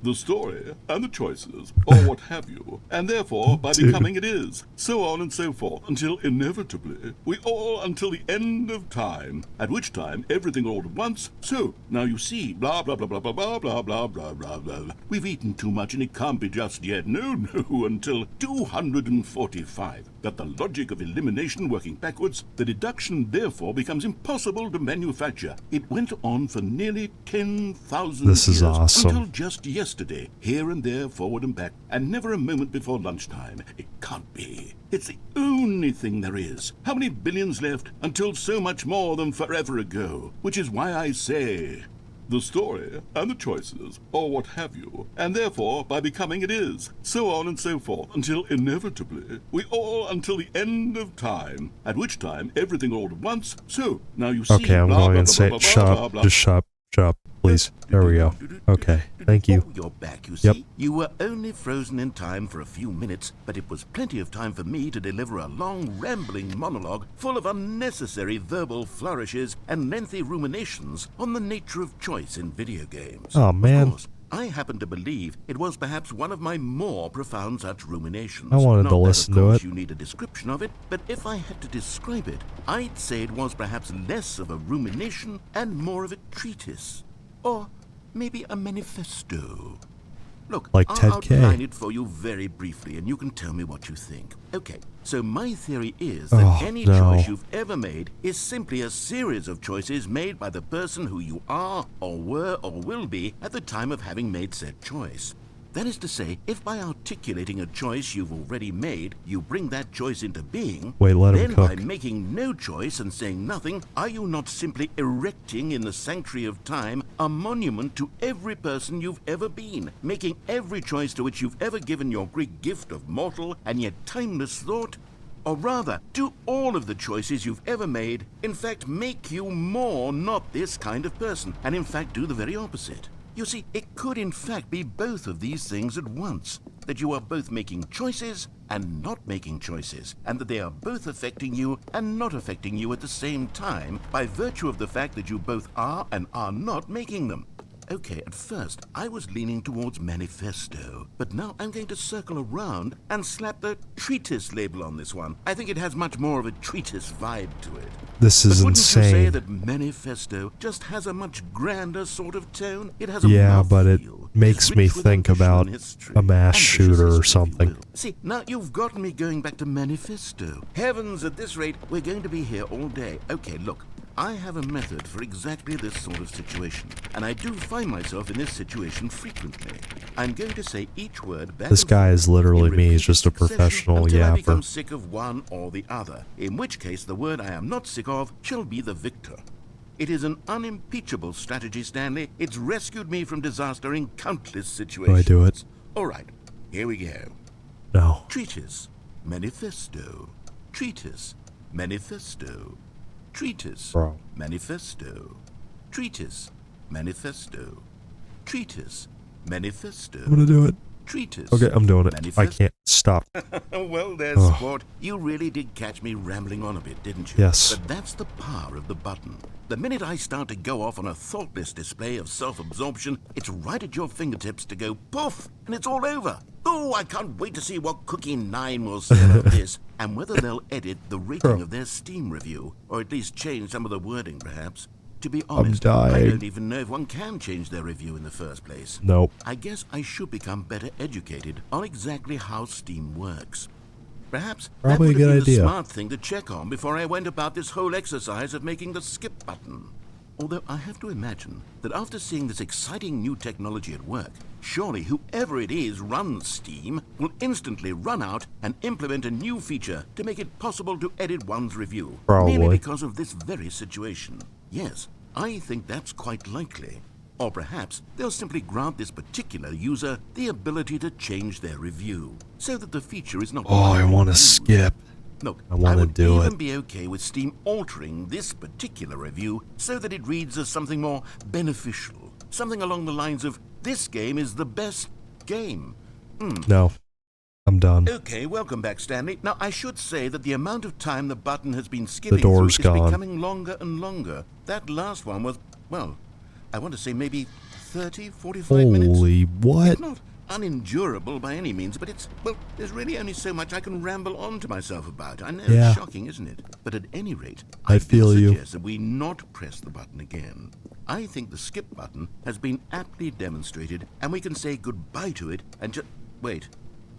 The story and the choices, or what have you, and therefore by becoming it is, so on and so forth, until inevitably we all until the end of time, at which time everything all at once, so now you see, blah blah blah blah blah blah blah blah blah blah blah. We've eaten too much and it can't be just yet, no, until 245. That the logic of elimination working backwards, the deduction therefore becomes impossible to manufacture. It went on for nearly 10,000 years.
This is awesome.
Until just yesterday, here and there, forward and back, and never a moment before lunchtime. It can't be. It's the only thing there is. How many billions left until so much more than forever ago? Which is why I say... the story and the choices, or what have you, and therefore by becoming it is, so on and so forth, until inevitably we all until the end of time, at which time everything all at once, so now you see...
Okay, I'm
blah,
going
blah,
and
blah,
say,
blah, blah,
shut
blah,
up.
blah.
Just shut up. Shut up, please. There we go. Okay, thank you.
Oh, you're back, you
Yep.
see. You were only frozen in time for a few minutes, but it was plenty of time for me to deliver a long, rambling monologue full of unnecessary verbal flourishes and lengthy ruminations on the nature of choice in video games.
Oh, man.
Of course, I happen to believe it was perhaps one of my more profound such ruminations.
I wanted to
Not that,
listen
of
to
course,
it.
You need a description of it, but if I had to describe it, I'd say it was perhaps less of a rumination and more of a treatise. Or maybe a manifesto. Look,
Like
I'll
Ted K.
outline it for you very briefly, and you can tell me what you think. Okay, so my theory is that any choice you've ever made is simply a series of choices made by the person who you are, or were, or will be at the time of having made said choice. That is to say, if by articulating a choice you've already made, you bring that choice into being,
Wait, let him
then
cook.
by making no choice and saying nothing, are you not simply erecting in the sanctuary of time a monument to every person you've ever been, making every choice to which you've ever given your Greek gift of mortal and yet timeless thought? Or rather, do all of the choices you've ever made, in fact, make you more not this kind of person, and in fact do the very opposite? You see, it could in fact be both of these things at once, that you are both making choices and not making choices, and that they are both affecting you and not affecting you at the same time by virtue of the fact that you both are and are not making them. Okay, at first, I was leaning towards manifesto, but now I'm going to circle around and slap the treatise label on this one. I think it has much more of a treatise vibe to it.
This is
But wouldn't you say
insane.
that manifesto just has a much grander sort of tone? It has a
Yeah, but it
mouthfeel.
makes
It's
me
rich with
think
ambition
about
and history.
a mass
Ambitious
shooter or
history, if you
something.
will. See, now you've gotten me going back to manifesto. Heavens, at this rate, we're going to be here all day. Okay, look. I have a method for exactly this sort of situation, and I do find myself in this situation frequently. I'm going to say each word back
This
and
guy
forth
is literally
in
me. He's
repeated
just a
succession
professional
until I become
yapper.
sick of one or the other, in which case the word I am not sick of shall be the victor. It is an unimpeachable strategy, Stanley. It's rescued me from disaster in countless situations.
Do I do it?
All right, here we go.
No.
Treatise, manifesto. Treatise, manifesto. Treatise,
Bro.
manifesto. Treatise, manifesto. Treatise, manifesto.
I'm gonna do it.
Treatise.
Okay, I'm doing it. I
manifesto.
can't stop.
Well, there,
Ugh.
sport. You really did catch me rambling on a bit, didn't you?
Yes.
But that's the power of the button. The minute I start to go off on a thoughtless display of self-absorption, it's right at your fingertips to go poof, and it's all over. Oh, I can't wait to see what Cookie 9 will say about this, and whether they'll edit the rating of their Steam review, or at least change some of the wording, perhaps. To be honest, I
dying.
don't even know if one can change their review in the first place.
Nope.
I guess I should become better educated on exactly how Steam works. Perhaps
Probably
that would
a good
have been
idea.
a smart thing to check on before I went about this whole exercise of making the skip button. Although I have to imagine that after seeing this exciting new technology at work, surely whoever it is runs Steam will instantly run out and implement a new feature to make it possible to edit one's review.
Probably.
Merely because of this very situation. Yes, I think that's quite likely. Or perhaps they'll simply grant this particular user the ability to change their review, so that the feature is not...
Oh, I want to
used.
skip.
Look,
I wanna
would
do
even
it.
be okay with Steam altering this particular review so that it reads as something more beneficial. Something along the lines of, this game is the best game.
No. I'm done.
Okay, welcome back, Stanley. Now, I should say that the amount of time the button has been skipping
door's
through is
gone.
becoming longer and longer. That last one was, well, I want to say maybe 30, 45 minutes.
Holy what?
It's not unendurable by any means, but it's, well, there's really only so much I can ramble on to myself about. I know,
Yeah.
it's shocking, isn't it? But at any rate,
I feel
do
you.
suggest that we not press the button again. I think the skip button has been aptly demonstrated, and we can say goodbye to it and just... Wait,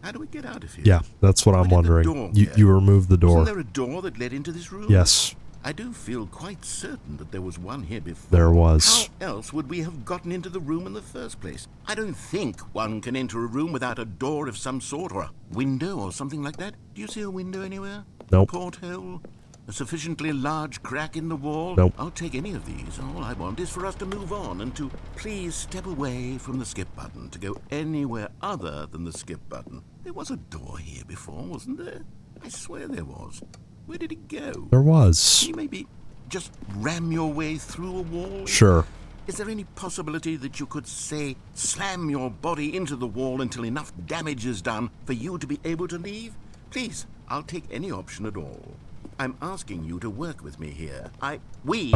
how do we get out of here?
Yeah, that's what I'm
Where did the
wondering.
door
You
go?
you removed the door.
Wasn't there a door that led into this room?
Yes,
I do feel quite certain that there was one here before.
there was.
How else would we have gotten into the room in the first place? I don't think one can enter a room without a door of some sort, or a window or something like that. Do you see a window anywhere?
Nope.
A porthole? A sufficiently large crack in the wall?
Nope.
I'll take any of these. All I want is for us to move on and to please step away from the skip button, to go anywhere other than the skip button. There was a door here before, wasn't there? I swear there was. Where did it go?
There was.
Can you maybe just ram your way through a wall?
Sure.
Is there any possibility that you could, say, slam your body into the wall until enough damage is done for you to be able to leave? Please, I'll take any option at all. I'm asking you to work with me here.
I'm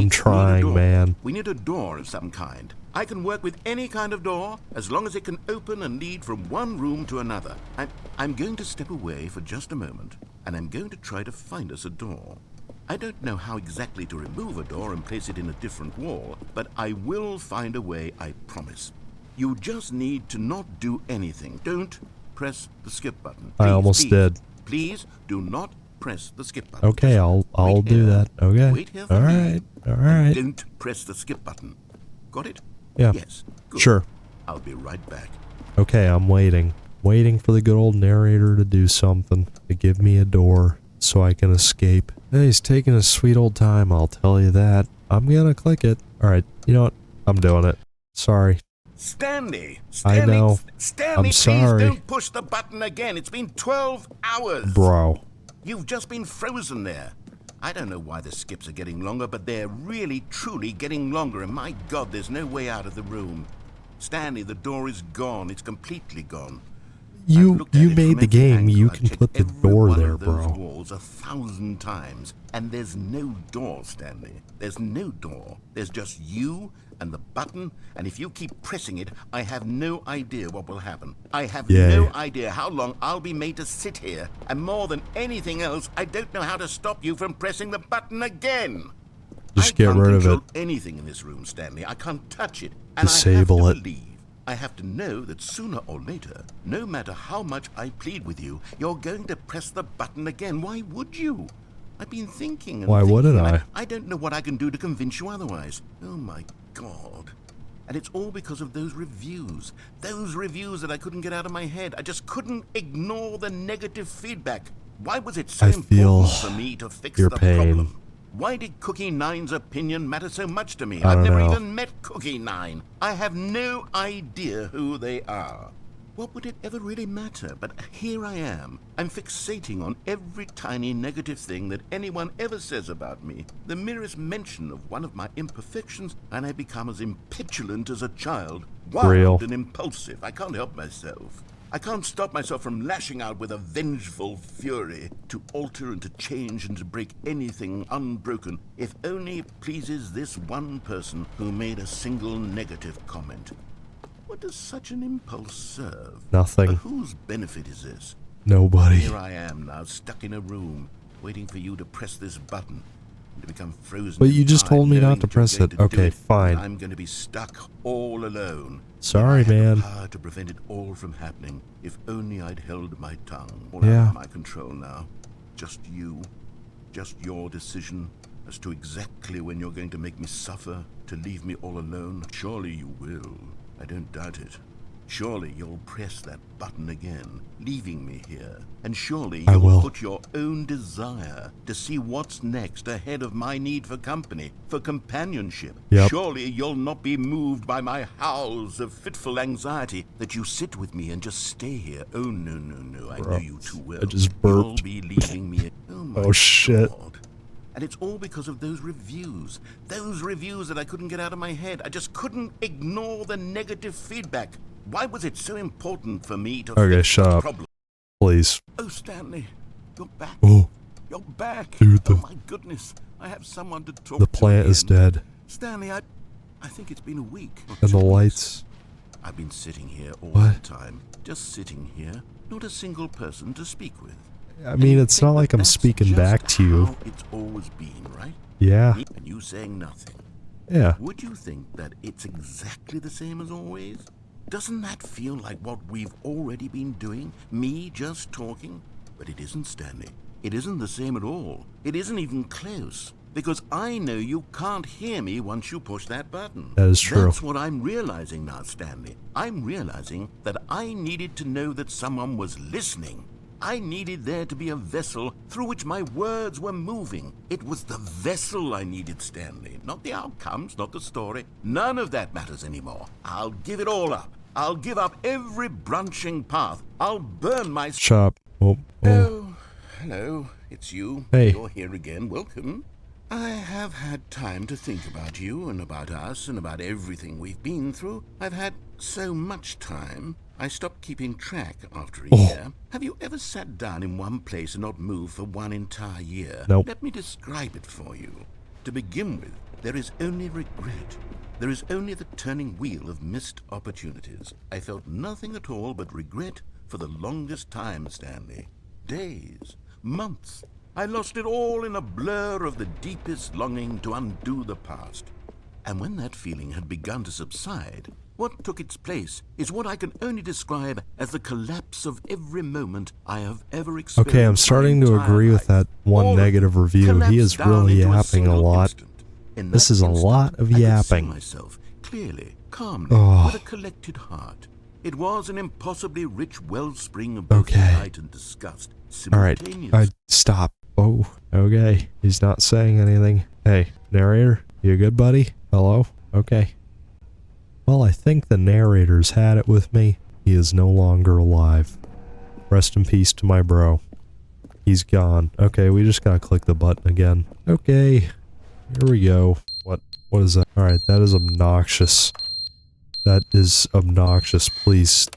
trying,
need a door.
man.
We need a door of some kind. I can work with any kind of door, as long as it can open and lead from one room to another. I'm going to step away for just a moment, and I'm going to try to find us a door. I don't know how exactly to remove a door and place it in a different wall, but I will find a way, I promise. You just need to not do anything. Don't press the skip button.
I almost did.
Please do not press the skip button.
Okay, I'll do that. Okay.
Wait here for
All
me.
right.
Don't press the skip button. Got it?
Yeah.
Yes. Good.
Sure.
I'll be right back.
Okay, I'm waiting. Waiting for the good old narrator to do something, to give me a door so I can escape. Hey, he's taking a sweet old time, I'll tell you that. I'm gonna click it. Alright, you know what? I'm doing it. Sorry.
Stanley!
I know.
Stanley,
I'm sorry.
please don't push the button again. It's been 12 hours.
Bro.
You've just been frozen there. I don't know why the skips are getting longer, but they're really, truly getting longer, and my God, there's no way out of the room. Stanley, the door is gone. It's completely gone.
You made the
every
game.
angle.
You
I've
can
checked
put the
every
door
one
there,
of those
bro.
walls 1,000 times, and there's no door, Stanley. There's no door. There's just you and the button, and if you keep pressing it, I have no idea what will happen. I have no idea how long I'll be made to sit here, and more than anything else, I don't know how to stop you from pressing the button again.
Just get rid of it.
I can't control anything in this room, Stanley. I can't touch it, and
Disable
I
it.
have to believe. I have to know that sooner or later, no matter how much I plead with you, you're going to press the button again. Why would you? I've been thinking and
Why
thinking,
wouldn't
and
I?
I don't know what I can do to convince you otherwise. Oh my God. And it's all because of those reviews. Those reviews that I couldn't get out of my head. I just couldn't ignore the negative feedback. Why was it so
I feel
important for me to fix
your
the
pain.
problem? Why did Cookie Nine's opinion matter so much to me?
I
I've
don't
never
know.
even met Cookie Nine. I have no idea who they are. What would it ever really matter? But here I am. I'm fixating on every tiny negative thing that anyone ever says about me. The merest mention of one of my imperfections, and I become as impetulant as a child. Wild
Real.
and impulsive. I can't help myself. I can't stop myself from lashing out with a vengeful fury to alter and to change and to break anything unbroken, if only it pleases this one person who made a single negative comment. What does such an impulse serve?
Nothing.
For whose benefit is this?
Nobody.
Here I am now, stuck in a room, waiting for you to press this button and to become frozen.
But you
in
just
time,
told me
knowing
not to
that you're
press
going
it.
to do
Okay,
it,
fine.
and I'm going to be stuck all alone.
Sorry,
I had
man.
the power to prevent it all from happening, if only I'd held my tongue. All
Yeah.
out of my control now. Just you. Just your decision as to exactly when you're going to make me suffer, to leave me all alone. Surely you will. I don't doubt it. Surely you'll press that button again, leaving me here. And surely
I
you'll
will.
put your own desire to see what's next ahead of my need for company, for companionship.
Yep.
Surely you'll not be moved by my howls of fitful anxiety, that you sit with me and just stay here. Oh, no, no, no. I know you too well.
I just
You'll
burped.
be leaving me. Oh, my
Oh, shit.
God. And it's all because of those reviews. Those reviews that I couldn't get out of my head. I just couldn't ignore the negative feedback. Why was it so important for me to
Okay,
fix
shut
the
up.
problem?
Please.
Oh, Stanley, you're back.
Oh,
You're back.
Dude,
oh my goodness. I have someone to talk to.
the plant is
again.
dead.
Stanley, I think it's been a week. or
And the
2 weeks.
lights.
I've been sitting here all
What?
the time. Just sitting here. Not a single person to speak with.
I
And
mean,
you
it's
think
not
that
like I'm
that's
speaking
just
back to you.
how it's always been, right?
Yeah.
And you saying nothing.
Yeah.
Would you think that it's exactly the same as always? Doesn't that feel like what we've already been doing? Me just talking? But it isn't, Stanley. It isn't the same at all. It isn't even close. Because I know you can't hear me once you push that button.
That is true.
That's what I'm realizing now, Stanley. I'm realizing that I needed to know that someone was listening. I needed there to be a vessel through which my words were moving. It was the vessel I needed, Stanley. Not the outcomes, not the story. None of that matters anymore. I'll give it all up. I'll give up every branching path. I'll burn my...
Shop. Oh.
Oh, hello. It's you.
Hey.
You're here again. Welcome. I have had time to think about you and about us and about everything we've been through. I've had so much time, I stopped keeping track after a year. Have you ever sat down in one place and not moved for one entire year?
Nope.
Let me describe it for you. To begin with, there is only regret. There is only the turning wheel of missed opportunities. I felt nothing at all but regret for the longest time, Stanley. Days, months. I lost it all in a blur of the deepest longing to undo the past. And when that feeling had begun to subside, what took its place is what I can only describe as the collapse of every moment I have ever experienced.
Okay, I'm starting to agree with that one negative review. He is really yapping a lot. This is a lot of yapping.
I could see myself clearly, calmly, with a collected heart. It was an impossibly rich wellspring of both delight and disgust.
Alright, stop. Oh, okay. He's not saying anything. Hey, narrator, you good, buddy? Hello? Okay. Well, I think the narrator's had it with me. He is no longer alive. Rest in peace to my bro. He's gone. Okay, we just gotta click the button again. Okay. Here we go. What is that? Alright, that is obnoxious. That is obnoxious. Please,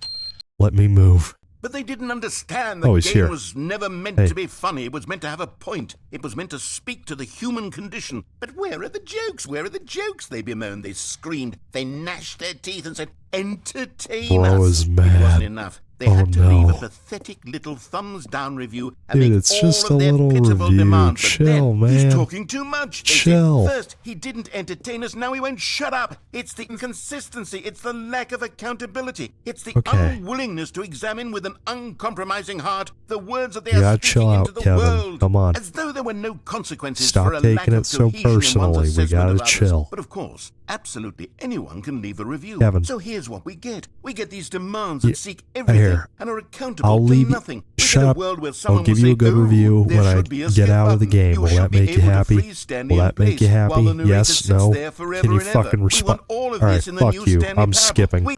let me move.
But they didn't understand the game was never meant to be funny. It was meant to have a point. It was meant to speak to the human condition. But where are the jokes? Where are the jokes? They bemoaned, they screamed, they gnashed their teeth and said, entertain us.
Is mad.
It wasn't enough. They had to leave a pathetic little thumbs down review and
dude,
make
it's
all
just
of
a
their
little
pitiful
review.
demands.
Chill,
but then,
man.
He's talking too much. They
Chill.
said, first, he didn't entertain us. Now he won't shut up. It's the inconsistency. It's the lack of accountability. It's the unwillingness to examine with an uncompromising heart the words that they are speaking into the world.
Come on.
As though there were no consequences
Stop
for a lack
taking
of
it so
cohesion in one's
personally. We
assessment
gotta
of others.
chill.
But of course, absolutely anyone can leave a review.
Kevin.
So here's what we get. We get these demands that seek everything and are accountable
I'll leave
to nothing.
Shut up. I'll give you a good review when I get out of the game. Will that make you happy? Will that make you happy? Yes, no? Can you fucking respond? Alright, fuck you. I'm skipping.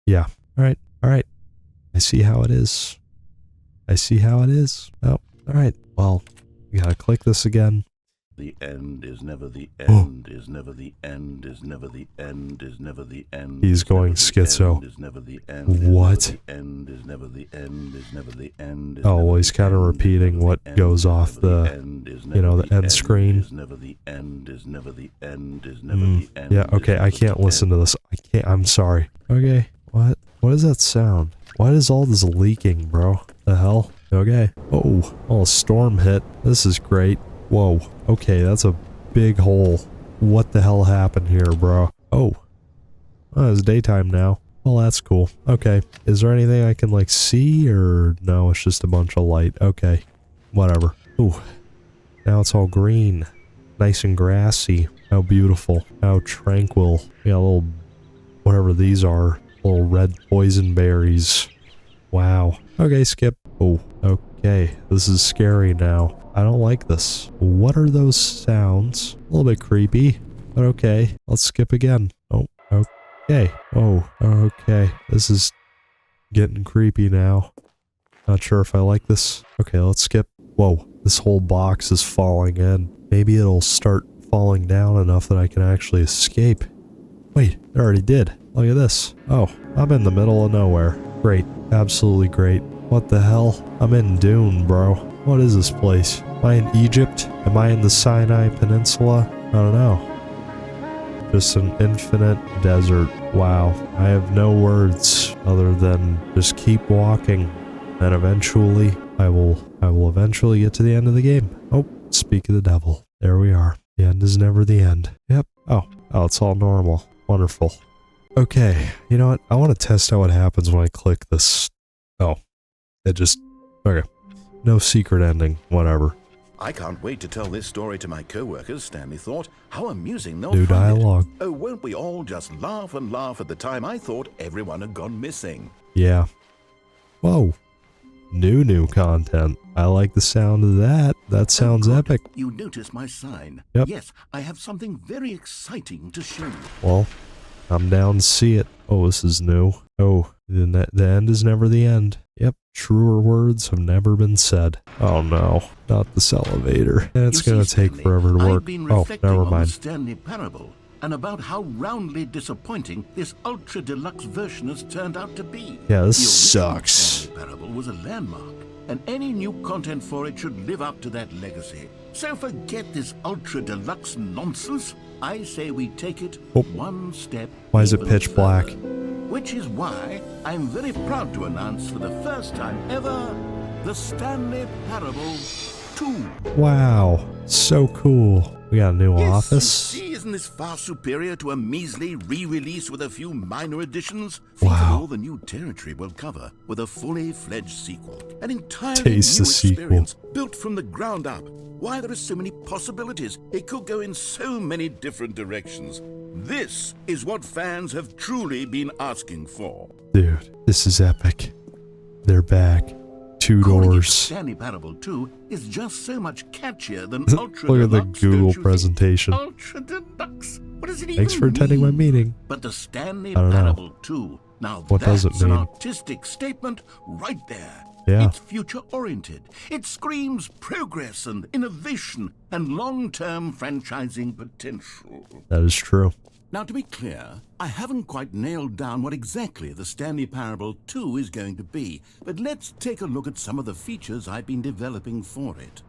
Yeah. Alright, alright. I see how it is. I see how it is. Oh, alright. Well, we gotta click this again.
The end is never the end, is never the end, is never the end, is never the end.
He's going schizo. What? Oh, well, he's kind of repeating what goes off the, you know, the end screen. Yeah, okay, I can't listen to this. I can't, I'm sorry. Okay, what? What is that sound? Why is all this leaking, bro? The hell? Okay. Oh, a storm hit. This is great. Whoa. Okay, that's a big hole. What the hell happened here, bro? Oh. Oh, it's daytime now. Well, that's cool. Okay. Is there anything I can, like, see, or no, it's just a bunch of light? Okay. Whatever. Ooh. Now it's all green. Nice and grassy. How beautiful. How tranquil. We got little, whatever these are. Little red poison berries. Wow. Okay, skip. Oh, okay. This is scary now. I don't like this. What are those sounds? A little bit creepy, but okay. Let's skip again. Oh, okay. Oh, okay. This is getting creepy now. Not sure if I like this. Okay, let's skip. Whoa, this whole box is falling in. Maybe it'll start falling down enough that I can actually escape. Wait, it already did. Look at this. Oh, I'm in the middle of nowhere. Great. Absolutely great. What the hell? I'm in Dune, bro. What is this place? Am I in Egypt? Am I in the Sinai Peninsula? I don't know. Just an infinite desert. Wow. I have no words other than just keep walking. And eventually, I will eventually get to the end of the game. Oh, speak of the devil. There we are. The end is never the end. Yep. Oh, it's all normal. Wonderful. Okay, you know what? I want to test out what happens when I click this. Oh, it just... Okay. No secret ending. Whatever.
I can't wait to tell this story to my co-workers, Stanley thought. How amusing they'll
New
find
dialogue.
it. Oh, won't we all just laugh and laugh at the time I thought everyone had gone missing.
Yeah. Whoa. New content. I like the sound of that. That sounds epic.
You notice my sign?
Yep.
Yes, I have something very exciting to show you.
Well, I'm down to see it. Oh, this is new. Oh, the end is never the end. Yep, truer words have never been said. Oh no, not this elevator. It's gonna take forever to work.
I've been
Oh,
reflecting
never
on the
mind.
Stanley Parable and about how roundly disappointing this ultra deluxe version has turned out to be.
Yeah, this
The original
sucks.
Stanley Parable was a landmark, and any new content for it should live up to that legacy. So forget this ultra deluxe nonsense. I say we take it
Oh.
one step.
Why is it
even
pitch black?
further. Which is why I'm very proud to announce for the first time ever the Stanley Parable 2.
Wow, so cool. We got a new office.
You see, isn't this far superior to a measly re-release with a few minor additions? Think
Wow.
of all the new territory we'll cover with a fully fledged sequel. An entirely
Taste
new
the sequel.
experience built from the ground up. Why, there are so many possibilities. It could go in so many different directions. This is what fans have truly been asking for.
Dude, this is epic. They're back. 2
Calling it
doors.
Stanley Parable 2 is just so much catchier than Ultra
Look at the
Deluxe,
Google
don't you think?
presentation.
Ultra Deluxe? What does it
Thanks
even
for attending my
mean?
meeting.
But the Stanley
I don't know.
Parable 2, now
What does
that's
it mean?
an artistic statement right there.
Yeah.
It's future-oriented. It screams progress and innovation and long-term franchising potential.
That is true.
Now, to be clear, I haven't quite nailed down what exactly the Stanley Parable 2 is going to be, but let's take a look at some of the features I've been developing for it.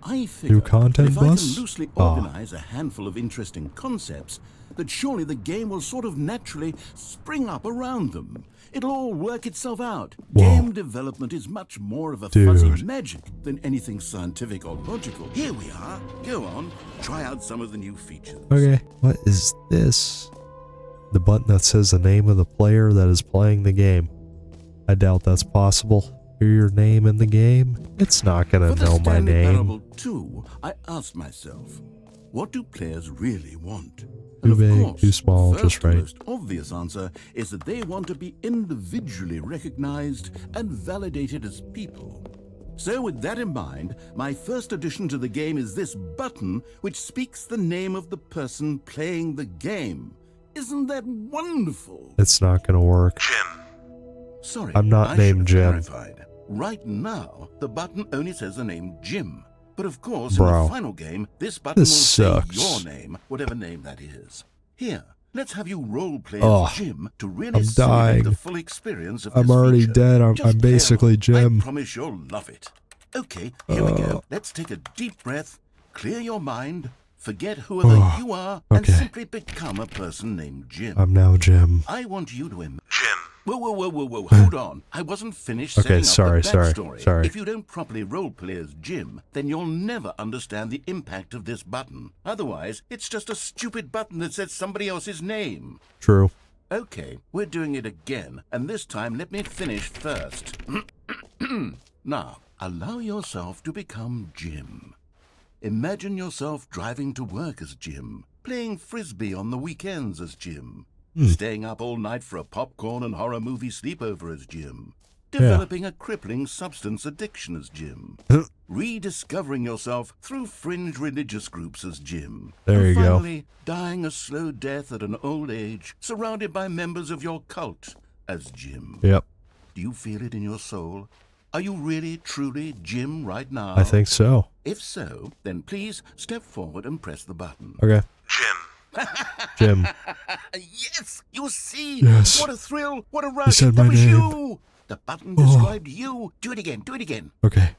I figure
New content
if
bus?
I can loosely
Ah.
organize a handful of interesting concepts, that surely the game will sort of naturally spring up around them. It'll all work itself out.
Whoa.
Game development is much more of a
Dude.
fuzzy magic than anything scientific or logical. Here we are. Go on, try out some of the new features.
Okay, what is this? The button that says the name of the player that is playing the game. I doubt that's possible. Hear your name in the game? It's not gonna
For the
know my
Stanley
name.
Parable 2, I asked myself, what do players really want?
Too
And
big,
of course,
too small,
the
just
first
right.
and most obvious answer is that they want to be individually recognized and validated as people. So with that in mind, my first addition to the game is this button which speaks the name of the person playing the game. Isn't that wonderful?
It's not gonna work.
Sorry,
I'm not
I
named
should have
Jim.
clarified. Right now, the button only says the name Jim. But of course, in
Bro,
the final game, this button
this
will
sucks.
say your name, whatever name that is. Here, let's have you role-play
Ugh,
as Jim to really
I'm
celebrate
dying.
the full experience of
I'm
this
already
feature.
dead. I'm
Just
basically
play along.
Jim.
I promise you'll love it. Okay, here we go. Let's take a deep breath, clear your mind, forget whoever you are, and
okay.
simply become a person named Jim.
I'm now Jim.
I want you to Jim. Whoa, hold on. I wasn't finished
Okay,
setting up
sorry.
the backstory. If you don't properly roleplay as Jim, then you'll never understand the impact of this button. Otherwise, it's just a stupid button that says somebody else's name.
True.
Okay, we're doing it again, and this time let me finish first. Now, allow yourself to become Jim. Imagine yourself driving to work as Jim, playing frisbee on the weekends as Jim, staying up all night for a popcorn and horror movie sleepover as Jim, developing a crippling substance addiction as Jim, rediscovering yourself through fringe religious groups as Jim,
There
and
you go.
finally dying a slow death at an old age, surrounded by members of your cult as Jim.
Yep,
Do you feel it in your soul? Are you really, truly Jim right now?
I think so.
If so, then please step forward and press the button.
Okay. Jim.
Yes! You see!
Yes.
What a thrill! What a rush!
said
That
my
was
name.
you! The button described you! Do it again! Do it again!
Okay.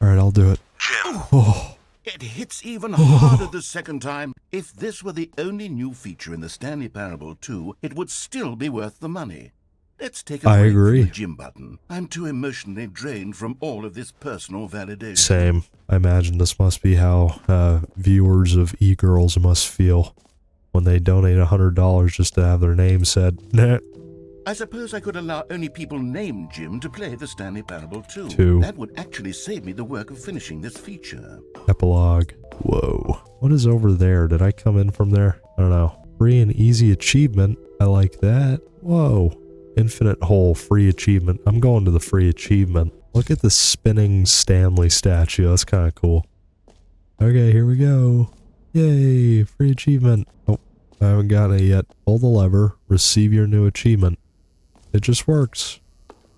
Alright, I'll do it. Oh,
It hits even harder the second time. If this were the only new feature in the Stanley Parable 2, it would still be worth the money. Let's take a
I
break
agree.
from the Jim button. I'm too emotionally drained from all of this personal validation.
same. I imagine this must be how viewers of e-girls must feel when they donate $100 just to have their name said. Nah.
I suppose I could allow only people named Jim to play the Stanley Parable 2.
2.
That would actually save me the work of finishing this feature.
Epilogue. Whoa. What is over there? Did I come in from there? I don't know. Free and easy achievement. I like that. Whoa. Infinite hole. Free achievement. I'm going to the free achievement. Look at the spinning Stanley statue. That's kind of cool. Okay, here we go. Yay. Free achievement. Oh, I haven't gotten it yet. Pull the lever. Receive your new achievement. It just works.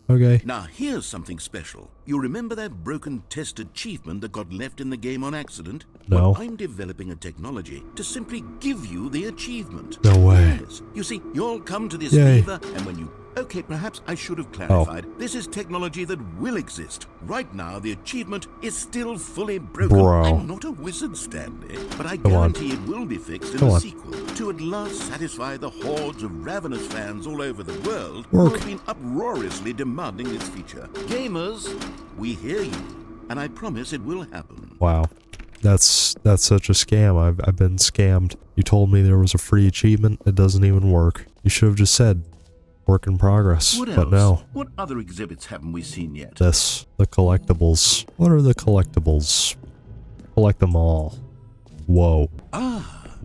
Okay.
Now here's something special. You remember that broken test achievement that got left in the game on accident?
No.
Well, I'm developing a technology to simply give you the achievement.
No way.
Yes. You see, you'll come to this
Yay.
fever, and when you... Okay, perhaps I should have clarified. This is technology that will exist. Right now, the achievement is still fully broken.
Bro.
I'm not a wizard, Stanley, but I
Come on.
guarantee it will be fixed in
Come
a
on.
sequel to at last satisfy the hordes of ravenous fans all over the world
Work.
who have been uproariously demanding this feature. Gamers, we hear you, and I promise it will happen.
Wow. That's such a scam. I've been scammed. You told me there was a free achievement. It doesn't even work. You should have just said, work in progress.
What else?
But no.
What other exhibits haven't we seen yet?
The collectibles. What are the collectibles? Collect them all. Whoa.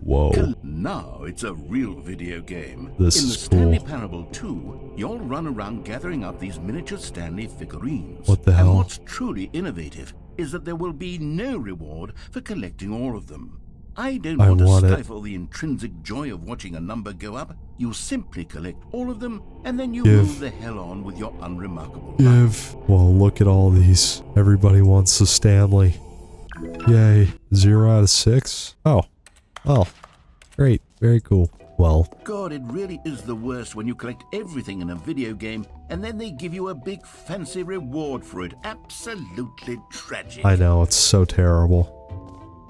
Whoa.
Now it's a real video game.
This
In the
is
Stanley
cool.
Parable 2, you'll run around gathering up these miniature Stanley figurines.
What the hell?
And what's truly innovative is that there will be no reward for collecting all of them. I don't
I
want to
want it.
stifle the intrinsic joy of watching a number go up. You simply collect all of them, and then you
Give.
move the hell on with your unremarkable life.
Give. Well, look at all these. Everybody wants the Stanley. Yay. 0 out of 6? Oh. Oh. Great. Very cool. Well,
God, it really is the worst when you collect everything in a video game and then they give you a big fancy reward for it. Absolutely tragic.
I know. It's so terrible.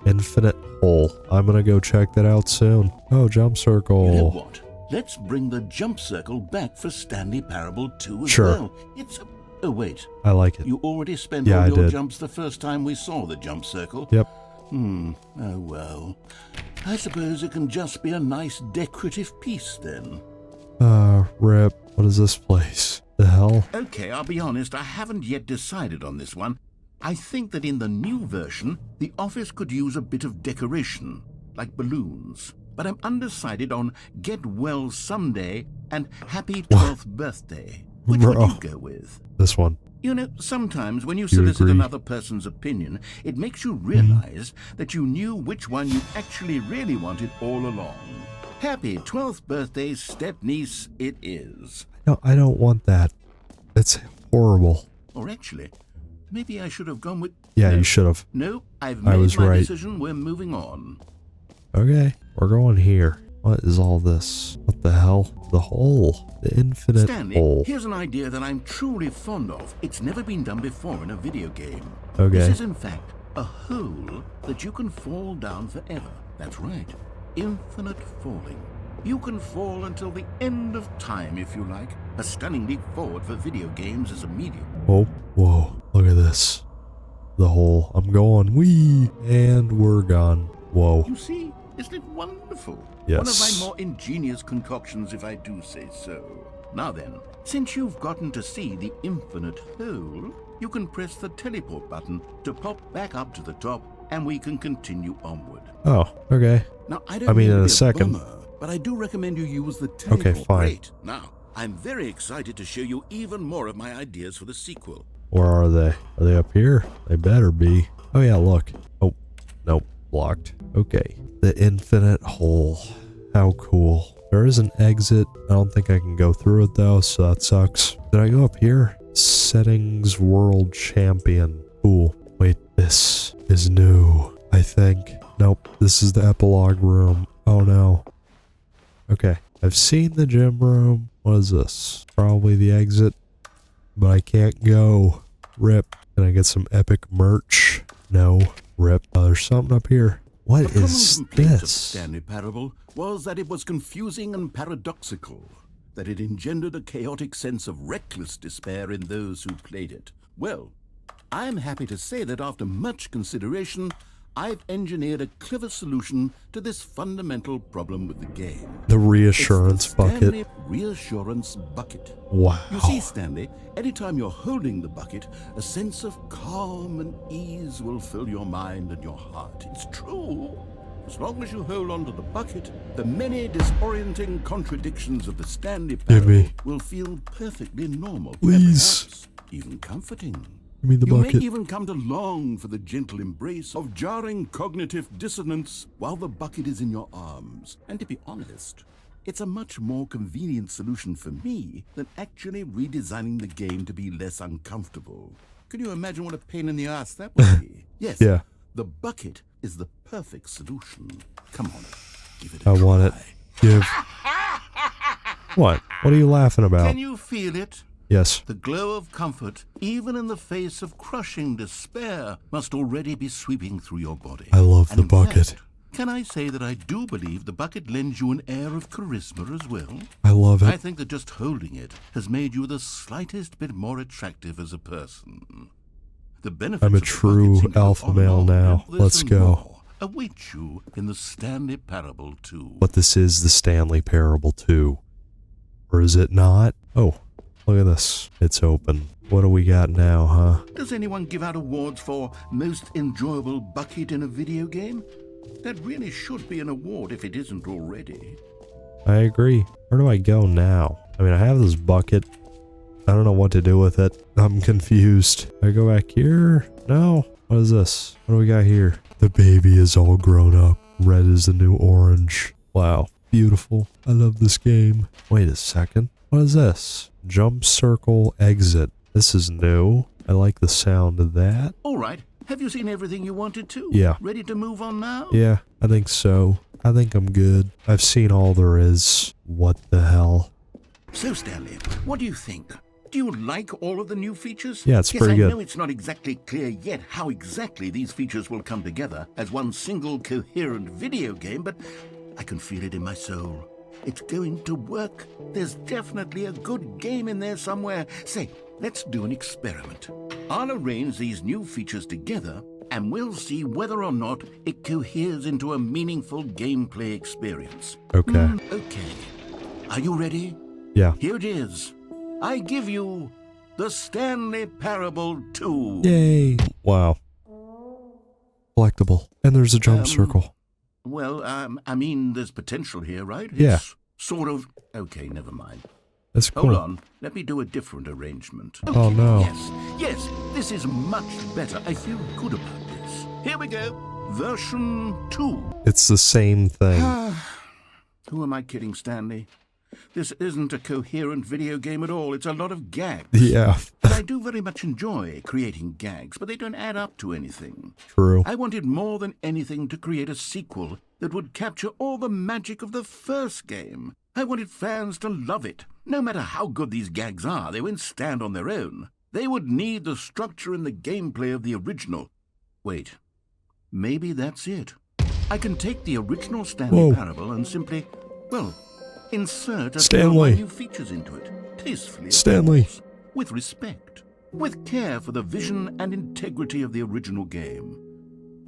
Infinite hole. I'm gonna go check that out soon. Oh, jump circle.
You know what? Let's bring the jump circle back for Stanley Parable 2 as
Sure.
well. It's a... Oh, wait.
I like it.
You already spent
Yeah,
all
I
your
did.
jumps the first time we saw the jump circle?
Yep.
Oh, well. I suppose it can just be a nice decorative piece then.
Rip. What is this place? The hell?
Okay, I'll be honest, I haven't yet decided on this one. I think that in the new version, the office could use a bit of decoration, like balloons. But I'm undecided on Get Well Someday and Happy 12th Birthday. Which would you go with?
This one.
You know, sometimes when you solicit
agree?
another person's opinion, it makes you realize that you knew which one you actually really wanted all along. Happy 12th birthday, step-niece, it is.
No, I don't want that. It's horrible.
Or actually, maybe I should have gone with...
Yeah,
No.
you should have.
No, I've
I
made
was
my
right.
decision. We're moving on.
Okay, we're going here. What is all this? What the hell? The hole. The infinite
Stanley,
hole.
here's an idea that I'm truly fond of. It's never been done before in a video game.
Okay.
This is in fact a hole that you can fall down forever. That's right. Infinite falling. You can fall until the end of time if you like. A stunning leap forward for video games as a medium.
Oh, whoa. Look at this. The hole. I'm going. Whee! And we're gone. Whoa.
You see? Isn't it wonderful?
Yes.
One of my more ingenious concoctions, if I do say so. Now then, since you've gotten to see the infinite hole, you can press the teleport button to pop back up to the top, and we can continue onward.
Oh, okay.
Now, I don't
I mean,
mean
in
to
a
be
second.
bummer, but I do recommend you use the teleport.
Okay, fine.
Great. Now, I'm very excited to show you even more of my ideas for the sequel.
Where are they? Are they up here? They better be. Oh yeah, look. Oh, nope. Blocked. Okay. The infinite hole. How cool. There is an exit. I don't think I can go through it though, so that sucks. Did I go up here? Settings World Champion. Cool. Wait, this is new. I think. Nope. This is the epilogue room. Oh no. Okay. I've seen the gym room. What is this? Probably the exit. But I can't go. Rip. Can I get some epic merch? No. Rip. There's something up here. What
A common
is
complaint of
this?
Stanley Parable was that it was confusing and paradoxical, that it engendered a chaotic sense of reckless despair in those who played it. Well, I'm happy to say that after much consideration, I've engineered a clever solution to this fundamental problem with the game.
The reassurance
It's the
bucket.
Stanley Reassurance Bucket.
Wow.
You see, Stanley, anytime you're holding the bucket, a sense of calm and ease will fill your mind and your heart. It's true. As long as you hold on to the bucket, the many disorienting contradictions of the Stanley
Give
Parable
me.
will feel perfectly normal. and
Please.
perhaps even comforting.
Give me the
You
bucket.
may even come to long for the gentle embrace of jarring cognitive dissonance while the bucket is in your arms. And to be honest, it's a much more convenient solution for me than actually redesigning the game to be less uncomfortable. Can you imagine what a pain in the ass that would be? Yes,
Yeah.
the bucket is the perfect solution. Come on, give it a
I
try.
want it. Give. What? What are you laughing about?
Can you feel it?
Yes.
The glow of comfort, even in the face of crushing despair, must already be sweeping through your body.
I love
And
the
in
bucket.
fact, can I say that I do believe the bucket lends you an air of charisma as well?
I love
I
it.
think that just holding it has made you the slightest bit more attractive as a person. The benefits
I'm a
of the bucket
true
seem to go
alpha
on
male
and on,
now.
and this
Let's
and
go.
more await you in the Stanley Parable 2.
But this is the Stanley Parable 2. Or is it not? Oh, look at this. It's open. What do we got now, huh?
Does anyone give out awards for most enjoyable bucket in a video game? That really should be an award if it isn't already.
I agree. Where do I go now? I mean, I have this bucket. I don't know what to do with it. I'm confused. I go back here? No. What is this? What do we got here? The baby is all grown up. Red is the new orange. Wow. Beautiful. I love this game. Wait a second. What is this? Jump circle exit. This is new. I like the sound of that.
All right. Have you seen everything you wanted to?
Yeah.
Ready to move on now?
Yeah, I think so. I think I'm good. I've seen all there is. What the hell?
So, Stanley, what do you think? Do you like all of the new features?
Yeah, it's pretty
I
good.
know it's not exactly clear yet how exactly these features will come together as one single coherent video game, but I can feel it in my soul. It's going to work. There's definitely a good game in there somewhere. Say, let's do an experiment. I'll arrange these new features together, and we'll see whether or not it coheres into a meaningful gameplay experience.
Okay.
Okay. Are you ready?
Yeah.
Here it is. I give you the Stanley Parable 2.
Yay. Wow. Collectible. And there's a jump circle.
Well, I mean, there's potential here, right?
Yeah.
It's sort of... Okay, never mind.
That's cool.
Hold on. Let me do a different arrangement.
Oh,
Okay,
no.
Yes, this is much better. I feel good about this. Here we go. Version 2.
It's the same thing.
Who am I kidding, Stanley? This isn't a coherent video game at all. It's a lot of gags.
Yeah.
And I do very much enjoy creating gags, but they don't add up to anything.
True.
I wanted more than anything to create a sequel that would capture all the magic of the first game. I wanted fans to love it. No matter how good these gags are, they won't stand on their own. They would need the structure and the gameplay of the original. Wait, maybe that's it. I can take the original Stanley
Whoa.
Parable and simply, well, insert a few of
Stanley.
my new features into it. Tastefully, of
Stanley.
course, with respect, with care for the vision and integrity of the original game.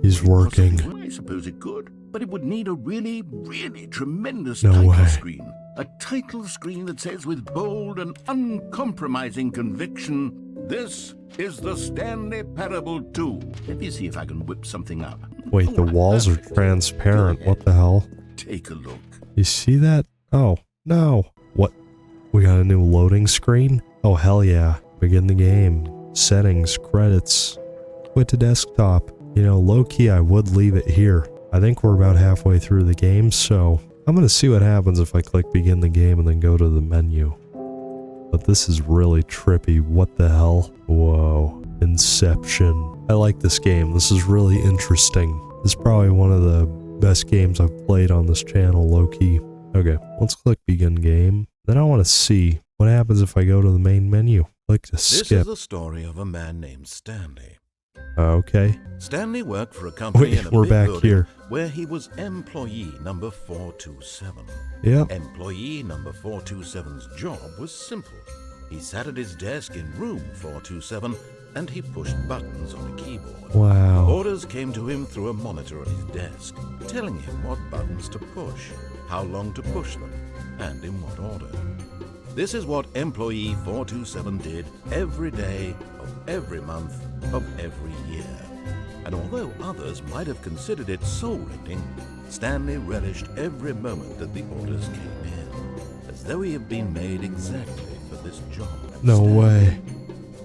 He's working.
Possibly, I suppose it could, but it would need a really, really tremendous
No
title
way.
screen. A title screen that says with bold and uncompromising conviction, "This is the Stanley Parable 2." Let me see if I can whip something up.
Wait, the
All right,
walls are
perfect.
transparent.
Go
What
ahead.
the hell?
Take a look.
You see that? Oh, no. What? We got a new loading screen? Oh, hell yeah. Begin the game. Settings, credits. Quit to desktop. You know, low-key, I would leave it here. I think we're about halfway through the game, so I'm going to see what happens if I click begin the game and then go to the menu. But this is really trippy. What the hell? Whoa. Inception. I like this game. This is really interesting. This is probably one of the best games I've played on this channel, low-key. Okay, let's click begin game. Then I want to see what happens if I go to the main menu. Click to
This
skip.
is the story of a man named Stanley.
Okay.
Stanley worked for a company
Wait,
in a
we're
big
back
building
here.
where he was employee number 427.
Yep.
Employee number 427's job was simple. He sat at his desk in room 427 and he pushed buttons on a keyboard.
Wow.
Orders came to him through a monitor at his desk, telling him what buttons to push, how long to push them, and in what order. This is what employee 427 did every day of every month of every year. And although others might have considered it soul-rending, Stanley relished every moment that the orders came in, as though he had been made exactly for this job. And
No
Stanley
way.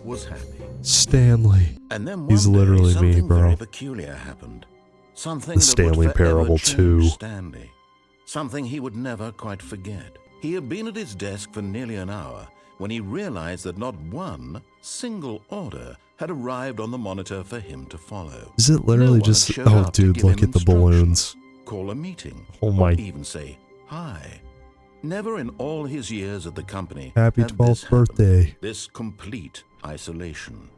was happy.
Stanley.
And then
He's
one day,
literally me,
something
bro.
very peculiar happened. Something
The
that
Stanley
would forever
Parable
change
2.
Stanley. Something he would never quite forget. He had been at his desk for nearly an hour when he realized that not one single order had arrived on the monitor for him to follow.
Is it literally
No one
just...
had showed
Oh,
up to
dude,
give
look
him
at the
instructions,
balloons.
call a meeting,
Oh
or
my...
even say hi. Never in all his years at the company
Happy
had this
12th
happened.
birthday.
This complete isolation.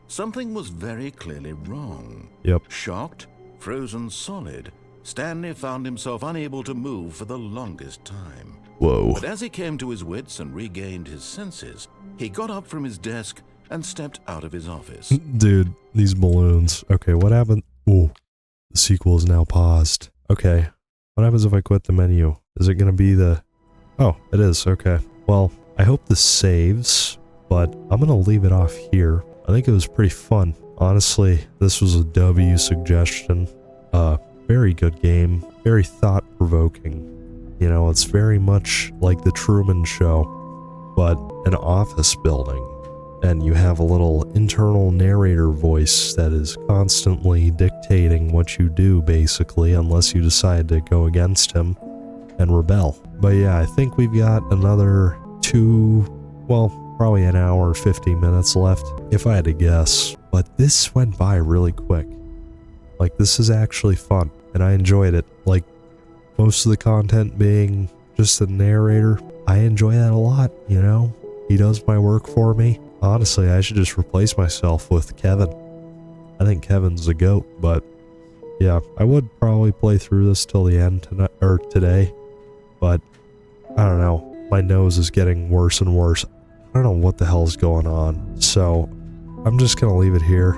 Something was very clearly wrong.
Yep.
Shocked, frozen solid, Stanley found himself unable to move for the longest time.
Whoa.
But as he came to his wits and regained his senses, he got up from his desk and stepped out of his office.
Dude, these balloons. Okay, what happened? Ooh, the sequel is now paused. Okay, what happens if I quit the menu? Is it gonna be the... Oh, it is, okay. Well, I hope this saves, but I'm gonna leave it off here. I think it was pretty fun. Honestly, this was a W suggestion. Very good game, very thought-provoking. You know, it's very much like The Truman Show, but an office building. And you have a little internal narrator voice that is constantly dictating what you do, basically, unless you decide to go against him and rebel. But yeah, I think we've got another probably an hour, 50 minutes left, if I had to guess. But this went by really quick. Like, this is actually fun, and I enjoyed it. Like, most of the content being just the narrator, I enjoy that a lot, you know? He does my work for me. Honestly, I should just replace myself with Kevin. I think Kevin's the GOAT, but yeah, I would probably play through this till the end tonight, or today, but I don't know. My nose is getting worse and worse. I don't know what the hell's going on, so I'm just gonna leave it here.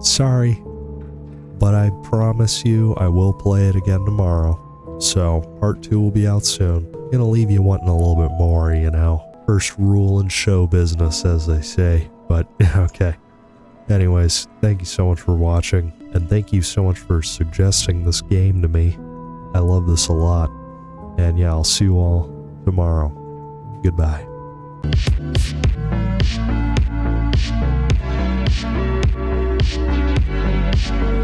Sorry, but I promise you I will play it again tomorrow. So part 2 will be out soon. Gonna leave you wanting a little bit more, you know. First rule in show business, as they say. But okay. Anyways, thank you so much for watching, and thank you so much for suggesting this game to me. I love this a lot. And yeah, I'll see you all tomorrow. Goodbye.
Thank you.